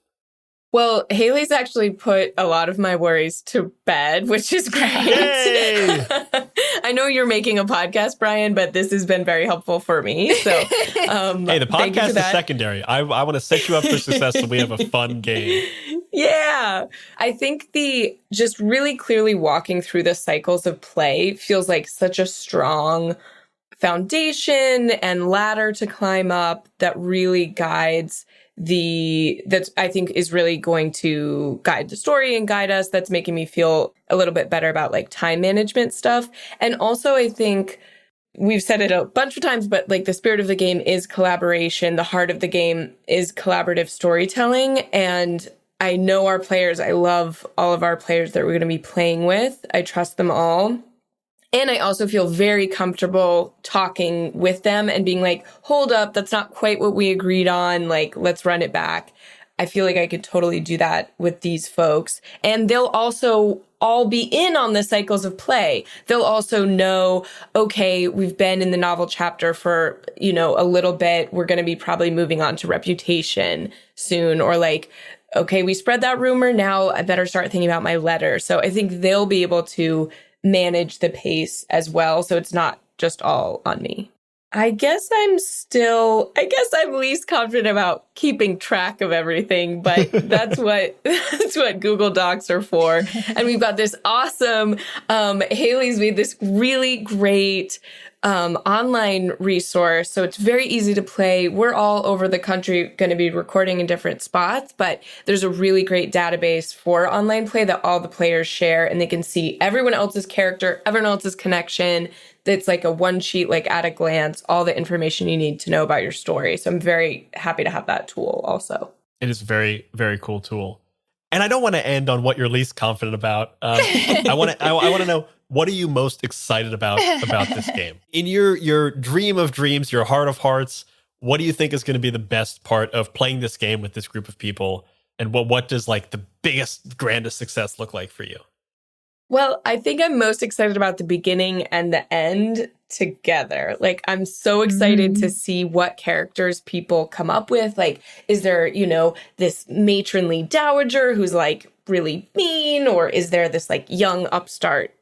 [SPEAKER 4] Well, Hayley's actually put a lot of my worries to bed, which is great. I know you're making a podcast, Brian, but this has been very helpful for me. So,
[SPEAKER 1] hey, the podcast is secondary. I want to set you up for success so we have a fun game.
[SPEAKER 4] Yeah. I think the just really clearly walking through the cycles of play feels like such a strong foundation and ladder to climb up that really guides that I think is really going to guide the story and guide us. That's making me feel a little bit better about like time management stuff. And also I think we've said it a bunch of times, but like the spirit of the game is collaboration. The heart of the game is collaborative storytelling. And I know our players. I love all of our players that we're going to be playing with. I trust them all. And I also feel very comfortable talking with them and being like, hold up, that's not quite what we agreed on. Like, let's run it back. I feel like I could totally do that with these folks. And they'll also all be in on the cycles of play. They'll also know, okay, we've been in the novel chapter for, a little bit. We're going to be probably moving on to reputation soon. Or like, okay, we spread that rumor. Now I better start thinking about my letter. So I think they'll be able to manage the pace as well. So it's not just all on me. I guess I'm least confident about keeping track of everything, but that's what Google Docs are for. And we've got this awesome, Hayley's made this really great online resource. So it's very easy to play. We're all over the country going to be recording in different spots, but there's a really great database for online play that all the players share, and they can see everyone else's character, everyone else's connection. It's like a one sheet, like at a glance, all the information you need to know about your story. So I'm very happy to have that tool also.
[SPEAKER 1] It is a very, very cool tool. And I don't want to end on what you're least confident about. I want to know, what are you most excited about this game? In your dream of dreams, your heart of hearts, what do you think is going to be the best part of playing this game with this group of people? And what does like the biggest, grandest success look like for you?
[SPEAKER 4] Well, I think I'm most excited about the beginning and the end together. Like, I'm so excited to see what characters people come up with. Like, is there, this matronly dowager who's like really mean? Or is there this like young upstart,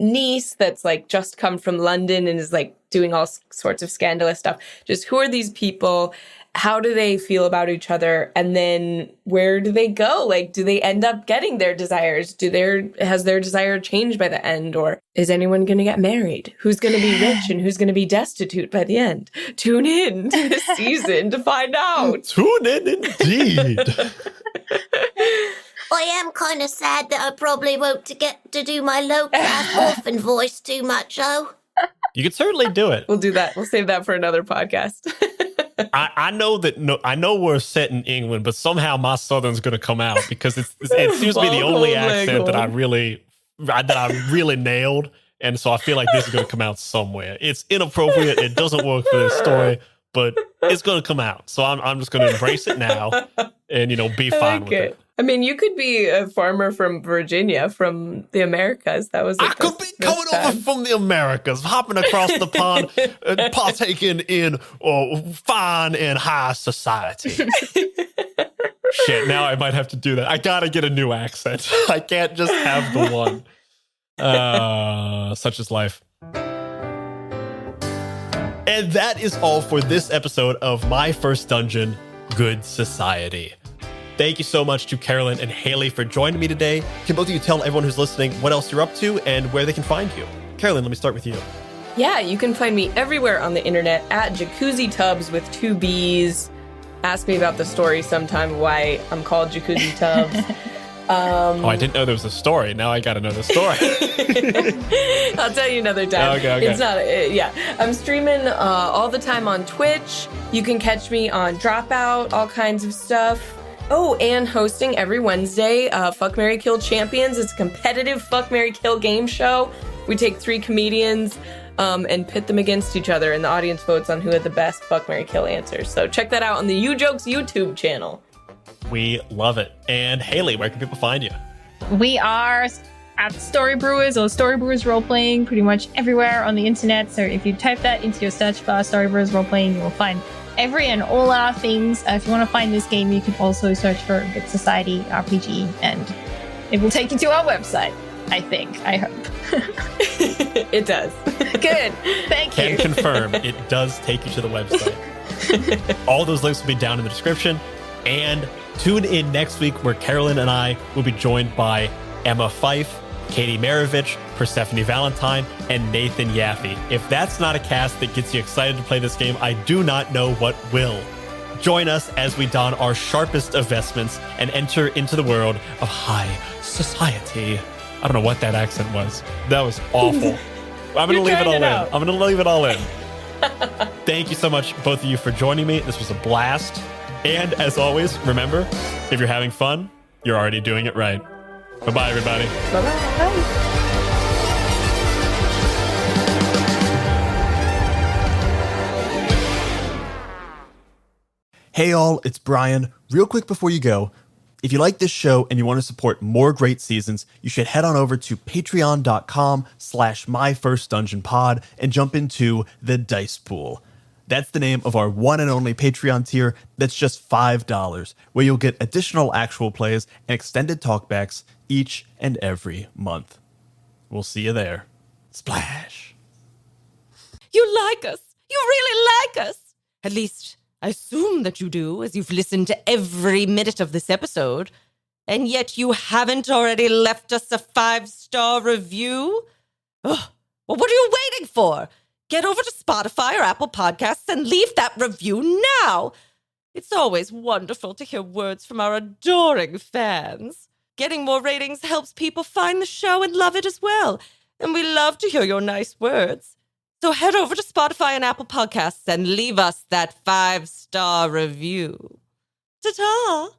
[SPEAKER 4] niece that's like just come from London and is like doing all sorts of scandalous stuff? Just who are these people? How do they feel about each other? And then where do they go? Like, do they end up getting their desires? Has their desire changed by the end? Or is anyone going to get married? Who's going to be rich and who's going to be destitute by the end? Tune in to this season to find out.
[SPEAKER 1] Tune in indeed.
[SPEAKER 9] I am kind of sad that I probably won't get to do my local orphan voice too much, though.
[SPEAKER 1] You could certainly do it.
[SPEAKER 4] We'll do that. We'll save that for another podcast.
[SPEAKER 1] I know we're set in England, but somehow my Southern's going to come out because it seems to be the only accent that I really nailed. And so I feel like this is going to come out somewhere. It's inappropriate. It doesn't work for this story, but it's going to come out. So I'm just going to embrace it now and, be fine with it.
[SPEAKER 4] I mean, you could be a farmer from Virginia, from the Americas. That was.
[SPEAKER 1] I could be coming over from the Americas, hopping across the pond, partaking in fine and high society. Shit, now I might have to do that. I gotta get a new accent. I can't just have the one. Such is life. And that is all for this episode of My First Dungeon, Good Society. Thank you so much to Carolyn and Hayley for joining me today. Can both of you tell everyone who's listening what else you're up to and where they can find you? Carolyn, let me start with you.
[SPEAKER 4] Yeah, you can find me everywhere on the internet at Jacuzzi Tubs with 2 B's. Ask me about the story sometime why I'm called Jacuzzi Tubs.
[SPEAKER 1] I didn't know there was a story. Now I got to know the story.
[SPEAKER 4] I'll tell you another time.
[SPEAKER 1] Okay.
[SPEAKER 4] It's not, I'm streaming all the time on Twitch. You can catch me on Dropout, all kinds of stuff. Oh, and hosting every Wednesday, Fuck, Marry, Kill Champions. It's a competitive Fuck, Marry, Kill game show. We take 3 comedians and pit them against each other, and the audience votes on who had the best Fuck, Marry, Kill answers. So check that out on the You Jokes YouTube channel.
[SPEAKER 1] We love it. And Hayley, where can people find you?
[SPEAKER 3] We are at Story Brewers or Story Brewers Roleplaying pretty much everywhere on the internet. So if you type that into your search bar, Story Brewers Roleplaying, you will find every and all our things. If you want to find this game, you can also search for Good Society RPG, and it will take you to our website, I hope.
[SPEAKER 4] It does.
[SPEAKER 3] Good. Thank you.
[SPEAKER 1] Can confirm, it does take you to the website. All those links will be down in the description. And tune in next week where Carolyn and I will be joined by Emma Fife, Katie Maravich, Persephone Valentine, and Nathan Yaffe. If that's not a cast that gets you excited to play this game, I do not know what will. Join us as we don our sharpest of vestments and enter into the world of high society. I don't know what that accent was. That was awful. I'm going to leave it all in. I'm going to leave it all in. Thank you so much, both of you, for joining me. This was a blast. And as always, remember, if you're having fun, you're already doing it right. Bye-bye, everybody.
[SPEAKER 4] Bye-bye.
[SPEAKER 1] Hey all, it's Brian. Real quick before you go, if you like this show and you want to support more great seasons, you should head on over to patreon.com/myfirstdungeonpod and jump into the Dice Pool. That's the name of our one and only Patreon tier that's just $5, where you'll get additional actual plays and extended talkbacks each and every month. We'll see you there. Splash.
[SPEAKER 5] You like us. You really like us. At least
[SPEAKER 10] I assume that you do, as you've listened to every minute of this episode. And yet you haven't already left us a 5-star review? Ugh. Well, what are you waiting for? Get over to Spotify or Apple Podcasts and leave that review now. It's always wonderful to hear words from our adoring fans. Getting more ratings helps people find the show and love it as well. And we love to hear your nice words. So head over to Spotify and Apple Podcasts and leave us that 5-star review. Ta-ta!